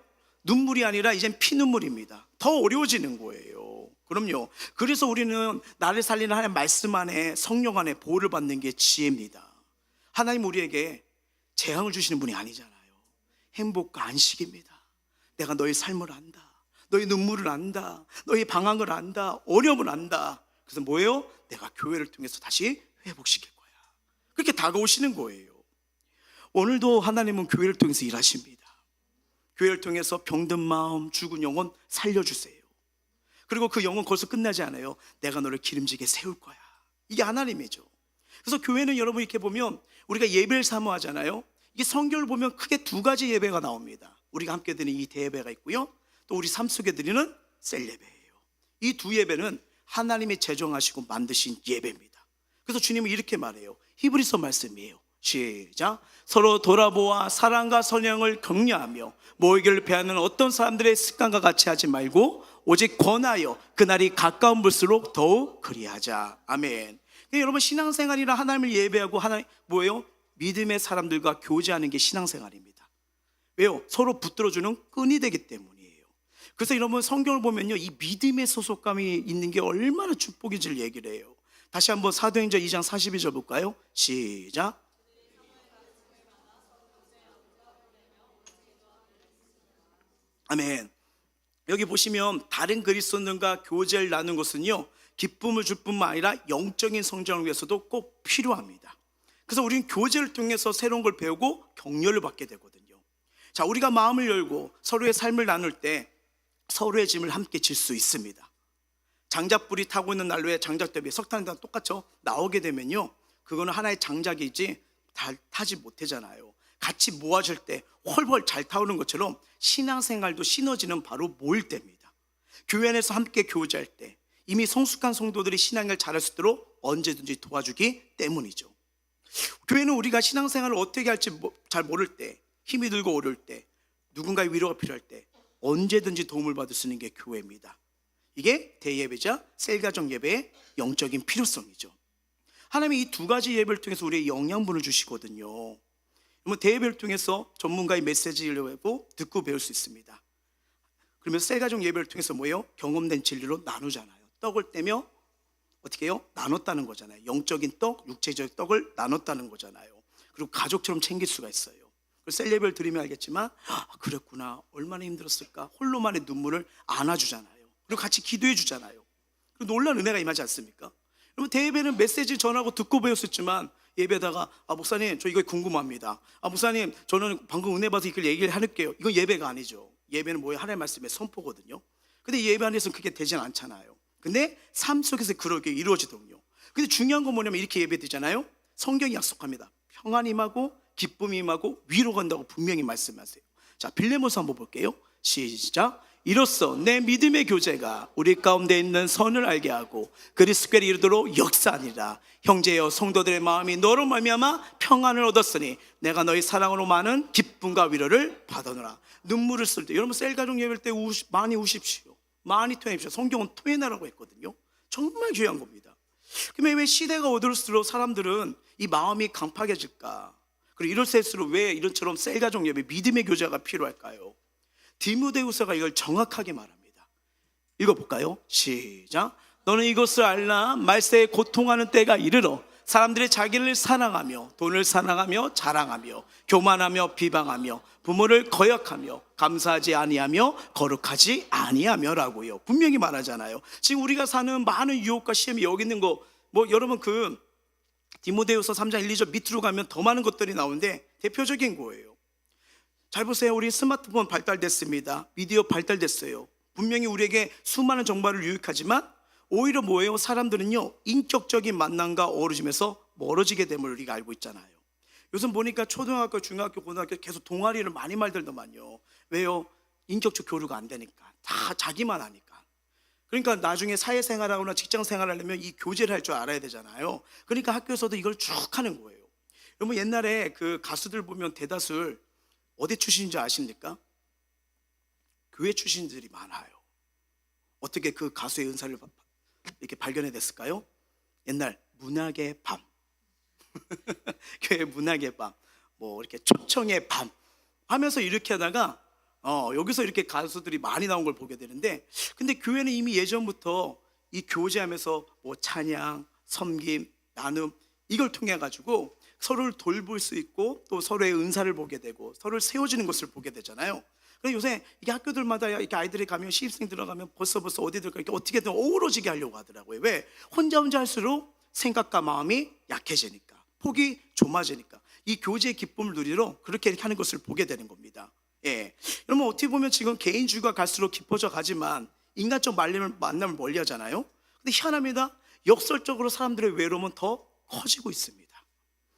눈물이 아니라 이젠 피눈물입니다. 더 어려워지는 거예요. 그럼요. 그래서 우리는 나를 살리는 하나님 말씀 안에, 성령 안에 보호를 받는 게 지혜입니다. 하나님 우리에게 재앙을 주시는 분이 아니잖아요. 행복과 안식입니다. 내가 너의 삶을 안다, 너의 눈물을 안다, 너의 방황을 안다, 어려움을 안다. 그래서 뭐예요? 내가 교회를 통해서 다시 회복시킬 거야. 그렇게 다가오시는 거예요. 오늘도 하나님은 교회를 통해서 일하십니다. 교회를 통해서 병든 마음, 죽은 영혼 살려주세요. 그리고 그 영혼 거기서 끝나지 않아요. 내가 너를 기름지게 세울 거야. 이게 하나님이죠. 그래서 교회는 여러분 이렇게 보면 우리가 예배를 사모하잖아요. 이게 성경을 보면 크게 두 가지 예배가 나옵니다. 우리가 함께 드리는 이 대예배가 있고요, 또 우리 삶 속에 드리는 셀 예배예요. 이 두 예배는 하나님이 제정하시고 만드신 예배입니다. 그래서 주님은 이렇게 말해요. 히브리서 말씀이에요. 시작. 서로 돌아보아 사랑과 선행을 격려하며 모이기를 배하는 어떤 사람들의 습관과 같이 하지 말고 오직 권하여 그날이 가까운 볼수록 더욱 그리하자. 아멘. 여러분, 신앙생활이라 하나님을 예배하고 하나님 뭐예요? 믿음의 사람들과 교제하는 게 신앙생활입니다. 왜요? 서로 붙들어주는 끈이 되기 때문이에요. 그래서 여러분, 성경을 보면요, 이 믿음의 소속감이 있는 게 얼마나 축복인지를 얘기를 해요. 다시 한번 사도행전 2장 42절 볼까요? 시작. 아멘. 여기 보시면 다른 그리스도인들과 교제를 나누는 것은요, 기쁨을 줄 뿐만 아니라 영적인 성장을 위해서도 꼭 필요합니다. 그래서 우리는 교제를 통해서 새로운 걸 배우고 격려를 받게 되거든요. 자, 우리가 마음을 열고 서로의 삶을 나눌 때 서로의 짐을 함께 질 수 있습니다. 장작불이 타고 있는 난로에 장작대비 석탄이랑 똑같죠. 나오게 되면요, 그거는 하나의 장작이지 타지 못하잖아요. 같이 모아질 때 훨훨 잘 타오르는 것처럼 신앙생활도 시너지는 바로 모일 때입니다. 교회 안에서 함께 교제할 때 이미 성숙한 성도들이 신앙을 잘할 수 있도록 언제든지 도와주기 때문이죠. 교회는 우리가 신앙생활을 어떻게 할지 잘 모를 때, 힘이 들고 어려울 때, 누군가의 위로가 필요할 때 언제든지 도움을 받을 수 있는 게 교회입니다. 이게 대예배자 셀가정 예배의 영적인 필요성이죠. 하나님이 이 두 가지 예배를 통해서 우리의 영양분을 주시거든요. 대예배를 통해서 전문가의 메시지를 듣고 배울 수 있습니다. 그러면 셀가정 예배를 통해서 뭐예요? 경험된 진리로 나누잖아요. 떡을 떼며 어떻게 해요? 나눴다는 거잖아요. 영적인 떡, 육체적 떡을 나눴다는 거잖아요. 그리고 가족처럼 챙길 수가 있어요. 셀 예배를 드리면 알겠지만 그랬구나, 얼마나 힘들었을까, 홀로만의 눈물을 안아주잖아요. 그리고 같이 기도해 주잖아요. 그리고 놀라운 은혜가 임하지 않습니까? 여러분, 대예배는 메시지 전하고 듣고 배웠었지만 예배다가 목사님 저 이거 궁금합니다, 목사님 저는 방금 은혜 받아서 이걸 얘기를 할게요, 이건 예배가 아니죠. 예배는 뭐예요? 하나님의 말씀의 선포거든요. 근데 예배 안에서는 그게 되진 않잖아요. 근데 삶 속에서 그렇게 이루어지더군요. 근데 중요한 건 뭐냐면 이렇게 예배드리잖아요. 성경이 약속합니다. 평안이 임하고 기쁨이 임하고 위로가 온다고 분명히 말씀하세요. 자, 빌레몬서 한번 볼게요. 시작. 이로써 내 믿음의 교제가 우리 가운데 있는 선을 알게 하고 그리스도께로 이르도록 역사하니라. 형제여, 성도들의 마음이 너로 말미암아 평안을 얻었으니 내가 너희 사랑으로 많은 기쁨과 위로를 받아노라. 눈물을 쓸 때, 여러분 셀가족 예배일 때 많이 우십시오. 많이 토해십시오. 성경은 토해내라고 했거든요. 정말 귀한 겁니다. 그러면 왜 시대가 어두울수록 사람들은 이 마음이 강팍해질까? 그리고 이럴수록 왜 이런처럼 셀가족 예배, 믿음의 교제가 필요할까요? 디모데후서가 이걸 정확하게 말합니다. 읽어볼까요? 시작. 너는 이것을 알라. 말세에 고통하는 때가 이르러 사람들이 자기를 사랑하며 돈을 사랑하며 자랑하며 교만하며 비방하며 부모를 거역하며 감사하지 아니하며 거룩하지 아니하며라고요. 분명히 말하잖아요. 지금 우리가 사는 많은 유혹과 시험이 여기 있는 거, 여러분 디모데후서 3장 1, 2절 밑으로 가면 더 많은 것들이 나오는데 대표적인 거예요. 잘 보세요. 우리 스마트폰 발달됐습니다. 미디어 발달됐어요. 분명히 우리에게 수많은 정보를 유익하지만 오히려 뭐예요? 사람들은요, 인격적인 만남과 어우러짐에서 멀어지게 됨을 우리가 알고 있잖아요. 요즘 보니까 초등학교, 중학교, 고등학교 계속 동아리를 많이 말들더만요. 왜요? 인격적 교류가 안 되니까. 다 자기만 하니까. 그러니까 나중에 사회생활하거나 직장생활을 하려면 이 교제를 할 줄 알아야 되잖아요. 그러니까 학교에서도 이걸 쭉 하는 거예요. 여러분, 옛날에 그 가수들 보면 대다수 어디 출신인지 아십니까? 교회 출신들이 많아요. 어떻게 그 가수의 은사를 이렇게 발견해냈을까요? 옛날 문학의 밤, 교회 문학의 밤, 이렇게 초청의 밤 하면서 이렇게 하다가 여기서 이렇게 가수들이 많이 나온 걸 보게 되는데, 근데 교회는 이미 예전부터 이 교제하면서 찬양, 섬김, 나눔 이걸 통해 가지고 서로를 돌볼 수 있고 또 서로의 은사를 보게 되고 서로를 세워지는 것을 보게 되잖아요. 그래서 요새 이게 학교들마다 이렇게 아이들이 가면 신입생 들어가면 벌써 어디들 이렇게 어떻게든 어우러지게 하려고 하더라고요. 왜? 혼자 할수록 생각과 마음이 약해지니까, 폭이 좁아지니까 이 교제의 기쁨을 누리러 그렇게 하는 것을 보게 되는 겁니다. 예. 여러분, 어떻게 보면 지금 개인주의가 갈수록 깊어져 가지만 인간적 만남을 멀리 하잖아요. 근데 희한합니다. 역설적으로 사람들의 외로움은 더 커지고 있습니다.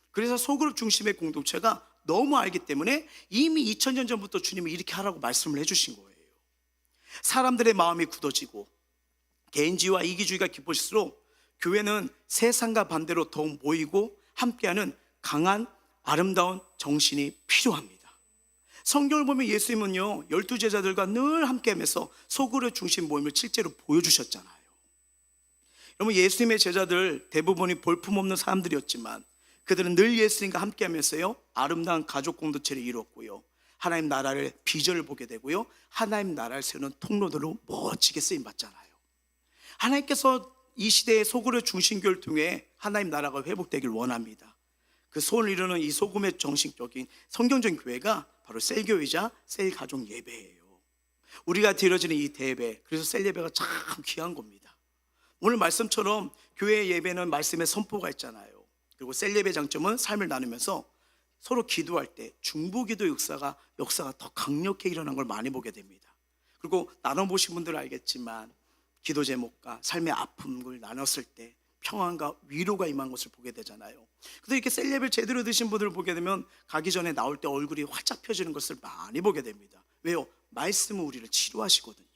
그래서 소그룹 중심의 공동체가 너무 알기 때문에 이미 2000년 전부터 주님이 이렇게 하라고 말씀을 해주신 거예요. 사람들의 마음이 굳어지고 개인주의와 이기주의가 깊어질수록 교회는 세상과 반대로 더욱 모이고 함께하는 강한 아름다운 정신이 필요합니다. 성경을 보면 예수님은요 12제자들과 늘 함께하면서 소그룹 중심 모임을 실제로 보여주셨잖아요. 여러분, 예수님의 제자들 대부분이 볼품없는 사람들이었지만 그들은 늘 예수님과 함께하면서요 아름다운 가족 공동체를 이루었고요, 하나님 나라를 비전을 보게 되고요, 하나님 나라를 세우는 통로들로 멋지게 쓰임받잖아요. 하나님께서 이 시대의 소그룹 중심교를 통해 하나님 나라가 회복되길 원합니다. 그 소원을 이루는 이 소금의 정신적인 성경적인 교회가 바로 셀교회이자 셀가족 예배예요. 우리가 드려지는 이 대예배, 그래서 셀 예배가 참 귀한 겁니다. 오늘 말씀처럼 교회 예배는 말씀의 선포가 있잖아요. 그리고 셀 예배 장점은 삶을 나누면서 서로 기도할 때 중보기도 역사가 더 강력히 일어난 걸 많이 보게 됩니다. 그리고 나눠보신 분들은 알겠지만 기도 제목과 삶의 아픔을 나눴을 때 평안과 위로가 임한 것을 보게 되잖아요. 그래서 이렇게 셀 예배를 제대로 드신 분들을 보게 되면 가기 전에 나올 때 얼굴이 활짝 펴지는 것을 많이 보게 됩니다. 왜요? 말씀은 우리를 치료하시거든요.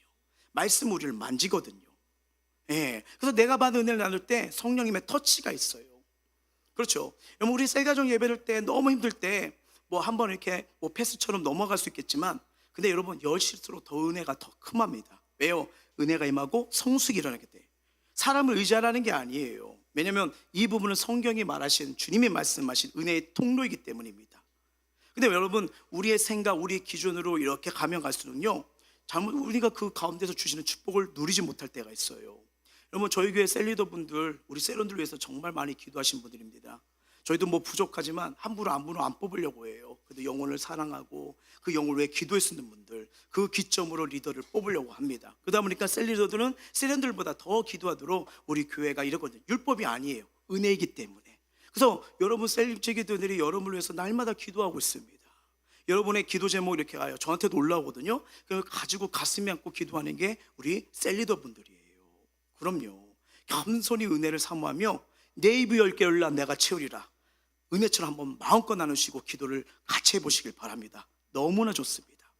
말씀은 우리를 만지거든요. 예. 그래서 내가 받은 은혜를 나눌 때 성령님의 터치가 있어요. 그렇죠. 여러분, 우리 셀가족 예배를 때 너무 힘들 때 뭐 한번 이렇게 뭐 패스처럼 넘어갈 수 있겠지만, 근데 여러분 열실수록 더 은혜가 더 큼합니다. 왜요? 은혜가 임하고 성숙이 일어나게 돼. 사람을 의지하라는 게 아니에요. 왜냐하면 이 부분은 성경이 말하신, 주님이 말씀하신 은혜의 통로이기 때문입니다. 근데 여러분, 우리의 생각, 우리의 기준으로 이렇게 가면 갈수록요, 잘못 우리가 그 가운데서 주시는 축복을 누리지 못할 때가 있어요. 여러분, 저희 교회 셀리더 분들, 우리 셀원들 위해서 정말 많이 기도하신 분들입니다. 저희도 뭐 부족하지만 함부로 안 뽑으려고 해요. 그래도 영혼을 사랑하고 그 영혼을 위해 기도해 쓰는 분들, 그 기점으로 리더를 뽑으려고 합니다. 그러다 보니까 셀 리더들은 셀원들보다 더 기도하도록 우리 교회가 이러거든요. 율법이 아니에요. 은혜이기 때문에. 그래서 여러분 셀 기도들이 여러분을 위해서 날마다 기도하고 있습니다. 여러분의 기도 제목 이렇게 가요. 저한테도 올라오거든요. 그걸 가지고 가슴에 안고 기도하는 게 우리 셀 리더 분들이에요. 그럼요. 겸손히 은혜를 사모하며 내 입이 10개 열라 내가 채우리라. 은혜처럼 한번 마음껏 나누시고 기도를 같이 해보시길 바랍니다. 너무나 좋습니다.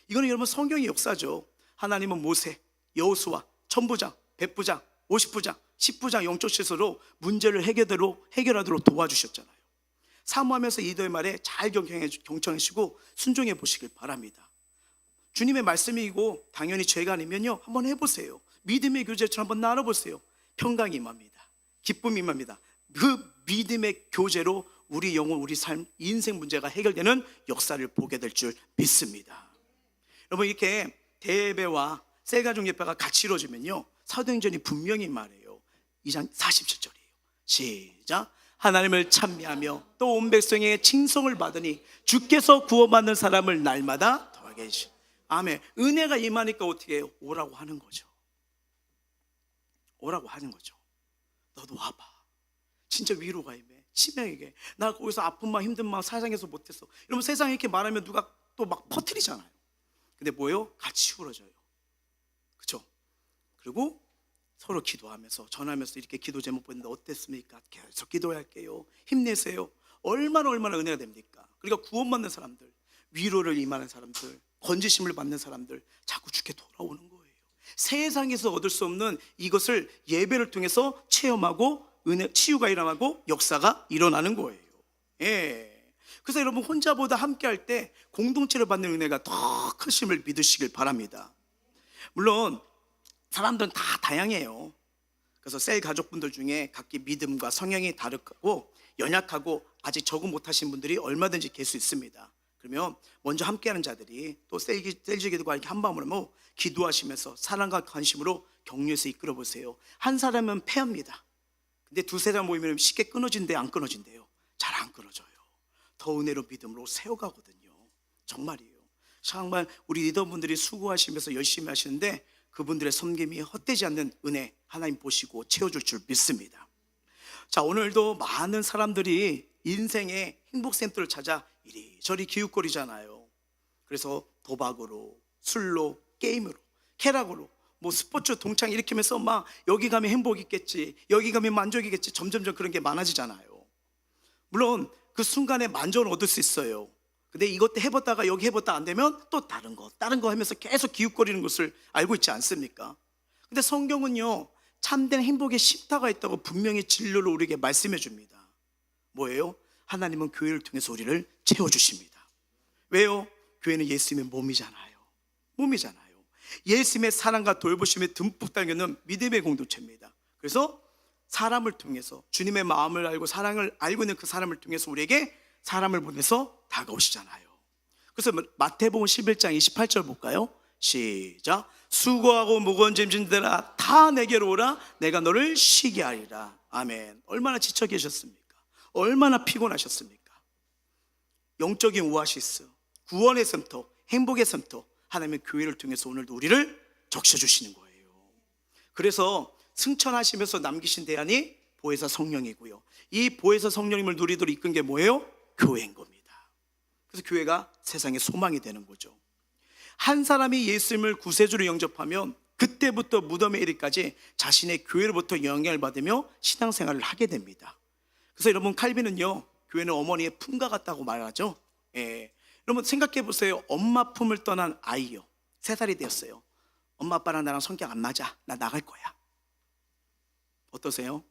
이거는 여러분 성경의 역사죠. 하나님은 모세, 여호수아, 천부장, 백부장, 50부장, 10부장 영적 시설로 문제를 해결하도록 도와주셨잖아요. 사모하면서 이도의 말에 잘 경청하시고 순종해 보시길 바랍니다. 주님의 말씀이고 당연히 죄가 아니면요, 한번 해보세요. 믿음의 교제처럼 한번 나눠보세요. 평강이 임합니다. 기쁨이 임합니다. 그 믿음의 교제로 우리 영혼, 우리 삶, 인생 문제가 해결되는 역사를 보게 될 줄 믿습니다. 여러분, 이렇게 대예배와 셀가족 예배가 같이 이루어지면요, 사도행전이 분명히 말해요. 2장 47절이에요. 시작. 하나님을 찬미하며 또 온 백성에게 칭송을 받으니 주께서 구원받는 사람을 날마다 더하게 해주시. 아멘. 은혜가 임하니까 어떻게 해요? 오라고 하는 거죠. 오라고 하는 거죠. 너도 와봐. 진짜 위로가 임해. 치명에게 나 거기서 아픈 마음 힘든 마음 세상에서 못했어. 이러면 세상에 이렇게 말하면 누가 또 막 퍼뜨리잖아요. 근데 뭐예요? 같이 울어져요. 그렇죠? 그리고 서로 기도하면서 전하면서 이렇게 기도 제목 보는데 어땠습니까? 계속 기도할게요. 힘내세요. 얼마나 은혜가 됩니까? 그러니까 구원받는 사람들, 위로를 임하는 사람들, 건지심을 받는 사람들 자꾸 주께 돌아오는 거예요. 세상에서 얻을 수 없는 이것을 예배를 통해서 체험하고 은혜, 치유가 일어나고 역사가 일어나는 거예요. 예. 그래서 여러분 혼자보다 함께 할 때 공동체를 받는 은혜가 더 크심을 믿으시길 바랍니다. 물론 사람들은 다 다양해요. 그래서 셀 가족분들 중에 각기 믿음과 성향이 다르고 연약하고 아직 적응 못하신 분들이 얼마든지 계실 수 있습니다. 그러면 먼저 함께하는 자들이 또 셀지기도가 이렇게 한 마음으로 기도하시면서 사랑과 관심으로 격려해서 이끌어 보세요. 한 사람은 패합니다. 근데 두세 사람 모이면 쉽게 끊어진대요? 안 끊어진대요? 잘 안 끊어져요. 더 은혜로 믿음으로 세워가거든요. 정말이에요. 정말 우리 리더분들이 수고하시면서 열심히 하시는데 그분들의 섬김이 헛되지 않는 은혜 하나님 보시고 채워줄 줄 믿습니다. 자, 오늘도 많은 사람들이 인생의 행복센터를 찾아 이리저리 기웃거리잖아요. 그래서 도박으로, 술로, 게임으로, 쾌락으로 뭐 스포츠 동창 이렇게 하면서 막 여기 가면 행복 있겠지, 여기 가면 만족이겠지, 점점점 그런 게 많아지잖아요. 물론 그 순간에 만족을 얻을 수 있어요. 근데 이것도 해봤다가 여기 해봤다 안 되면 또 다른 거 하면서 계속 기웃거리는 것을 알고 있지 않습니까? 근데 성경은요, 참된 행복의 십타가 있다고 분명히 진로를 우리에게 말씀해 줍니다. 뭐예요? 하나님은 교회를 통해서 우리를 채워주십니다. 왜요? 교회는 예수님의 몸이잖아요. 예수님의 사랑과 돌보심에 듬뿍 담겨있는 믿음의 공동체입니다. 그래서 사람을 통해서 주님의 마음을 알고 사랑을 알고 있는 그 사람을 통해서 우리에게 사람을 보내서 다가오시잖아요. 그래서 마태복음 11장 28절 볼까요? 시작. 수고하고 무거운 짐진 자들아 다 내게로 오라 내가 너를 쉬게 하리라. 아멘. 얼마나 지쳐 계셨습니까? 얼마나 피곤하셨습니까? 영적인 오아시스, 구원의 섬터, 행복의 섬터, 하나님의 교회를 통해서 오늘도 우리를 적셔주시는 거예요. 그래서 승천하시면서 남기신 대안이 보혜사 성령이고요, 이 보혜사 성령님을 누리도록 이끈 게 뭐예요? 교회인 겁니다. 그래서 교회가 세상의 소망이 되는 거죠. 한 사람이 예수님을 구세주로 영접하면 그때부터 무덤에 이르기까지 자신의 교회로부터 영향을 받으며 신앙생활을 하게 됩니다. 그래서 여러분, 칼빈은요, 교회는 어머니의 품과 같다고 말하죠. 여러분 생각해 보세요. 엄마 품을 떠난 아이요, 3살이 되었어요. 엄마 아빠랑 나랑 성격 안 맞아, 나 나갈 거야. 어떠세요?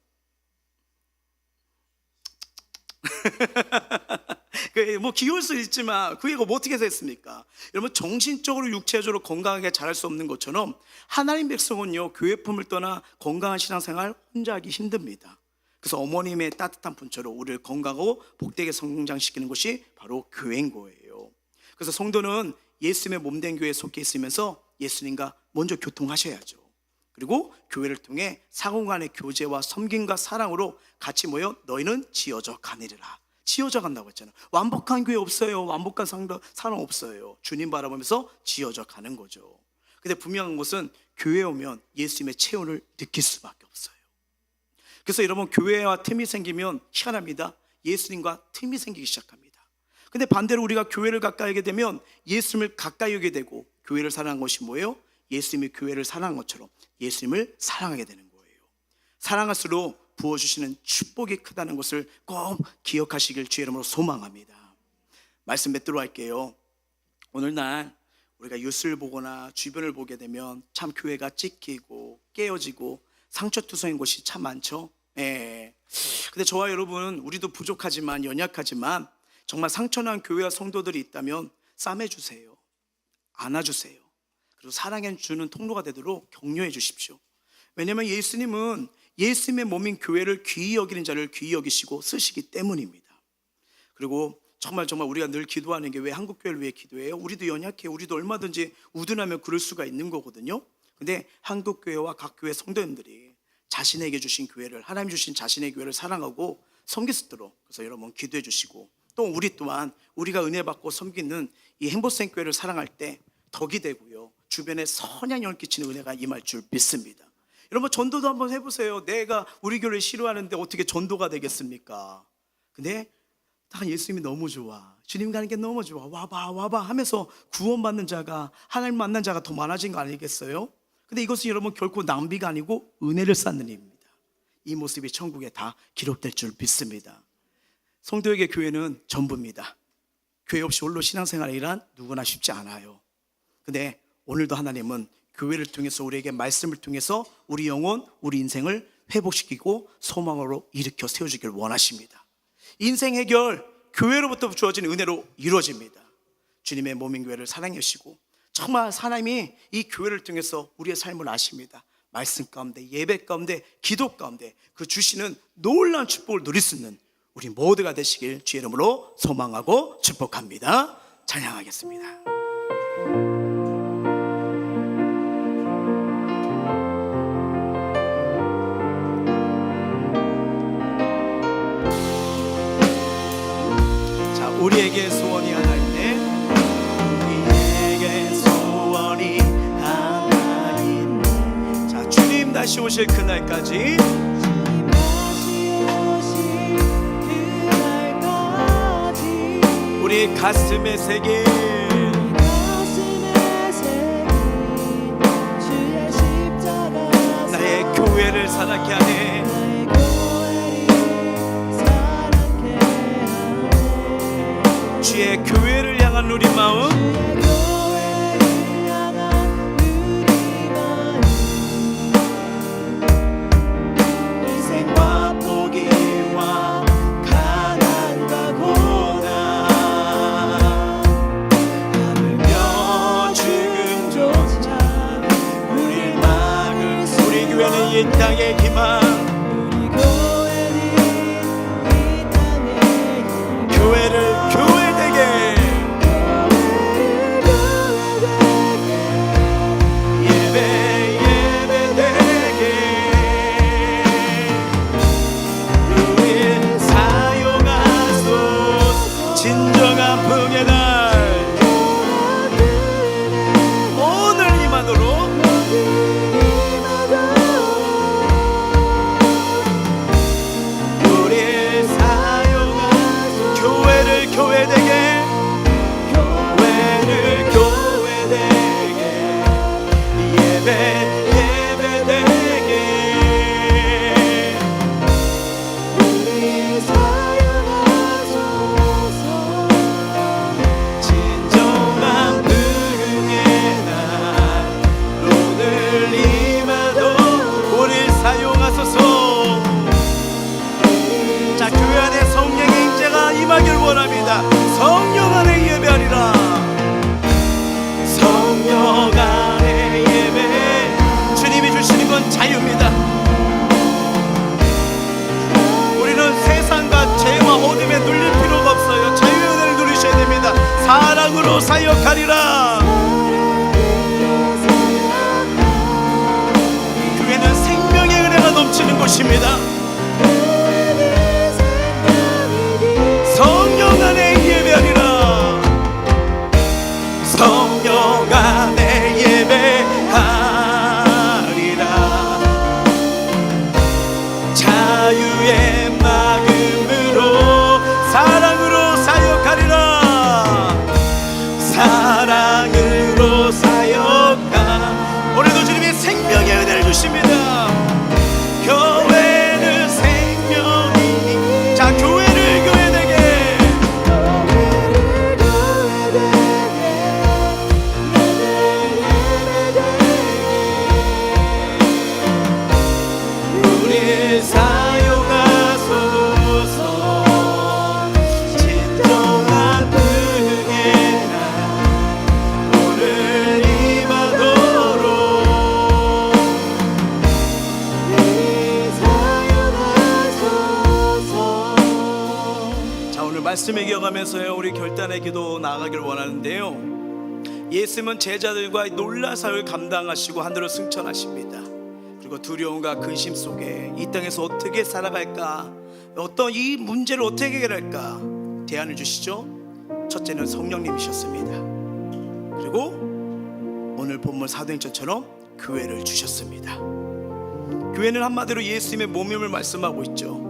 뭐 귀여울 수 있지만 그 애가 뭐 어떻게 됐습니까? 여러분, 정신적으로 육체적으로 건강하게 자랄 수 없는 것처럼 하나님 백성은요, 교회 품을 떠나 건강한 신앙생활 혼자 하기 힘듭니다. 그래서 어머님의 따뜻한 품처로 우리를 건강하고 복되게 성장시키는 것이 바로 교회인 거예요. 그래서 성도는 예수님의 몸된 교회에 속해 있으면서 예수님과 먼저 교통하셔야죠. 그리고 교회를 통해 상호간의 교제와 섬김과 사랑으로 같이 모여 너희는 지어져 가느리라. 지어져 간다고 했잖아요. 완벽한 교회 없어요. 완벽한 사람 없어요. 주님 바라보면서 지어져 가는 거죠. 근데 분명한 것은 교회에 오면 예수님의 체온을 느낄 수밖에 없어요. 그래서 여러분, 교회와 틈이 생기면 희한합니다. 예수님과 틈이 생기기 시작합니다. 근데 반대로 우리가 교회를 가까이 하게 되면 예수님을 가까이 오게 되고, 교회를 사랑한 것이 뭐예요? 예수님이 교회를 사랑한 것처럼 예수님을 사랑하게 되는 거예요. 사랑할수록 부어주시는 축복이 크다는 것을 꼭 기억하시길 주의 이름으로 소망합니다. 말씀 맺도록 할게요. 오늘날 우리가 뉴스를 보거나 주변을 보게 되면 참 교회가 찢기고 깨어지고 상처투성인 곳이 참 많죠. 근데 저와 여러분, 우리도 부족하지만 연약하지만 정말 상처난 교회와 성도들이 있다면 싸매주세요. 안아주세요. 그리고 사랑해 주는 통로가 되도록 격려해 주십시오. 왜냐하면 예수님은 예수님의 몸인 교회를 귀히 여기는 자를 귀히 여기시고 쓰시기 때문입니다. 그리고 정말 우리가 늘 기도하는 게 왜 한국교회를 위해 기도해요? 우리도 연약해요. 우리도 얼마든지 우둔하면 그럴 수가 있는 거거든요. 근데 한국교회와 각 교회 성도님들이 자신에게 주신 교회를, 하나님 주신 자신의 교회를 사랑하고 섬길 수 있도록, 그래서 여러분 기도해 주시고, 또 우리 또한 우리가 은혜 받고 섬기는 이 행복생 교회를 사랑할 때 덕이 되고요, 주변에 선한 영을 끼치는 은혜가 임할 줄 믿습니다. 여러분, 전도도 한번 해보세요. 내가 우리 교회를 싫어하는데 어떻게 전도가 되겠습니까? 근데 딱 예수님이 너무 좋아, 주님 가는 게 너무 좋아, 와봐 하면서 구원받는 자가, 하나님 만난 자가 더 많아진 거 아니겠어요? 근데 이것은 여러분 결코 낭비가 아니고 은혜를 쌓는 일입니다. 이 모습이 천국에 다 기록될 줄 믿습니다. 성도에게 교회는 전부입니다. 교회 없이 홀로 신앙생활을 일한 누구나 쉽지 않아요. 근데 오늘도 하나님은 교회를 통해서 우리에게 말씀을 통해서 우리 영혼, 우리 인생을 회복시키고 소망으로 일으켜 세워주길 원하십니다. 인생 해결, 교회로부터 주어진 은혜로 이루어집니다. 주님의 몸인 교회를 사랑해 주시고, 정말 하나님이 이 교회를 통해서 우리의 삶을 아십니다. 말씀 가운데, 예배 가운데, 기도 가운데 그 주시는 놀라운 축복을 누릴 수 있는 우리 모두가 되시길 주의 이름으로 소망하고 축복합니다. 찬양하겠습니다. 자, 우리에게 소원이 하나 있네. 우리에게 소원이 하나 있네. 자, 주님 다시 오실 그날까지 우리 가슴에 새긴 주의 십자가 나의 교회를 사랑케 하네. 주의 교회를 향한 우리 마음, 인생과 포기와 가난과 고난 하물며 죽음조차 우릴 막을 수, 우리 교회는 이 땅의 희망, 교회를 교회되게, 예배되게 우릴 사용하소서. 진정한 풍의 날 오늘 임하도록 우릴 사용하소서. 교회를 교회되게, 교회를 교회되게 주십니다. 성령 안에 예배하리라. 성령 안에 예배. 주님이 주시는 건 자유입니다. 우리는 세상과 죄와 어둠에 눌릴 필요가 없어요. 자유의 은혜를 누리셔야 됩니다. 사랑으로 사역하리라. 교회는 생명의 은혜가 넘치는 곳입니다. 성령 안에 예배하리라. 성령 안에 예배하리라. 자유의 마음으로 사랑으로 사역하리라. 사랑으로 사역하. 오늘도 주님이 생명의 은혜를 주십니다. 교회는 생명이니. 자, 교회를 교회되게. 우리 사용하소서. 진정한 은혜가 오늘 임하도록. 자, 오늘 말씀을 기억하면서요, 우리 결단의 기도 나아가길 원하는데요. 예수님은 제자들과 놀라운 사역을 감당하시고 하늘로 승천하십니다. 그리고 두려움과 근심 속에 이 땅에서 어떻게 살아갈까, 어떤 이 문제를 어떻게 해결할까 대안을 주시죠. 첫째는 성령님이셨습니다. 그리고 오늘 본문 사도행전처럼 교회를 주셨습니다. 교회는 한마디로 예수님의 몸임을 말씀하고 있죠.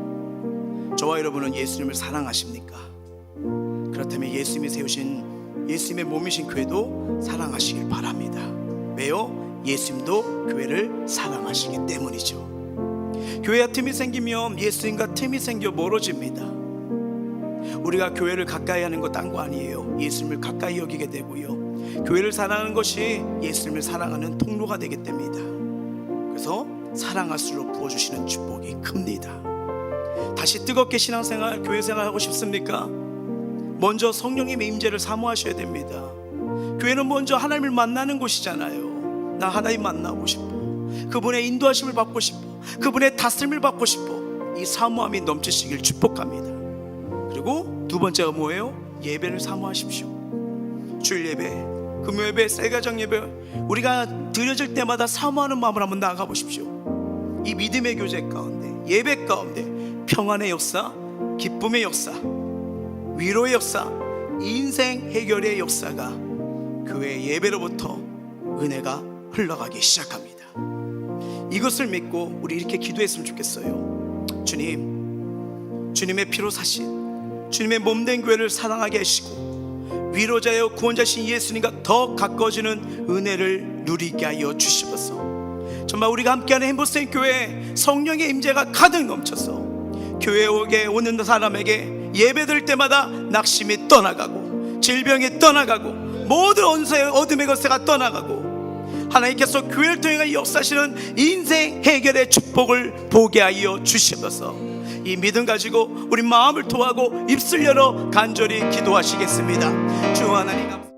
저와 여러분은 예수님을 사랑하십니까? 그렇다면 예수님이 세우신 예수님의 몸이신 교회도 사랑하시길 바랍니다. 왜요? 예수님도 교회를 사랑하시기 때문이죠. 교회와 틈이 생기면 예수님과 틈이 생겨 멀어집니다. 우리가 교회를 가까이 하는 거 딴 거 아니에요. 예수님을 가까이 여기게 되고요, 교회를 사랑하는 것이 예수님을 사랑하는 통로가 되게 됩니다. 그래서 사랑할수록 부어주시는 축복이 큽니다. 다시 뜨겁게 신앙생활, 교회생활 하고 싶습니까? 먼저 성령님의 임재를 사모하셔야 됩니다. 교회는 먼저 하나님을 만나는 곳이잖아요. 나 하나님 만나고 싶어. 그분의 인도하심을 받고 싶어. 그분의 다스림을 받고 싶어. 이 사모함이 넘치시길 축복합니다. 그리고 두 번째가 뭐예요? 예배를 사모하십시오. 주일 예배, 금요 예배, 셀가정 예배, 우리가 드려질 때마다 사모하는 마음을 한번 나아가 보십시오. 이 믿음의 교제 가운데, 예배 가운데 평안의 역사, 기쁨의 역사, 위로의 역사, 인생 해결의 역사가 교회의 예배로부터 은혜가 흘러가기 시작합니다. 이것을 믿고 우리 이렇게 기도했으면 좋겠어요. 주님, 주님의 피로 사신 주님의 몸된 교회를 사랑하게 하시고 위로자여 구원자신 예수님과 더 가까워지는 은혜를 누리게 하여 주시옵소서. 정말 우리가 함께하는 행복생 교회 성령의 임재가 가득 넘쳐서 교회에 오게 오는 사람에게 예배드릴 때마다 낙심이 떠나가고 질병이 떠나가고 모든 어둠의 것새가 떠나가고 하나님께서 교회를 통해 역사하시는 인생 해결의 축복을 보게 하여 주시옵소서. 이 믿음 가지고 우리 마음을 토하고 입술 열어 간절히 기도하시겠습니다. 주 하나님 감사합니다.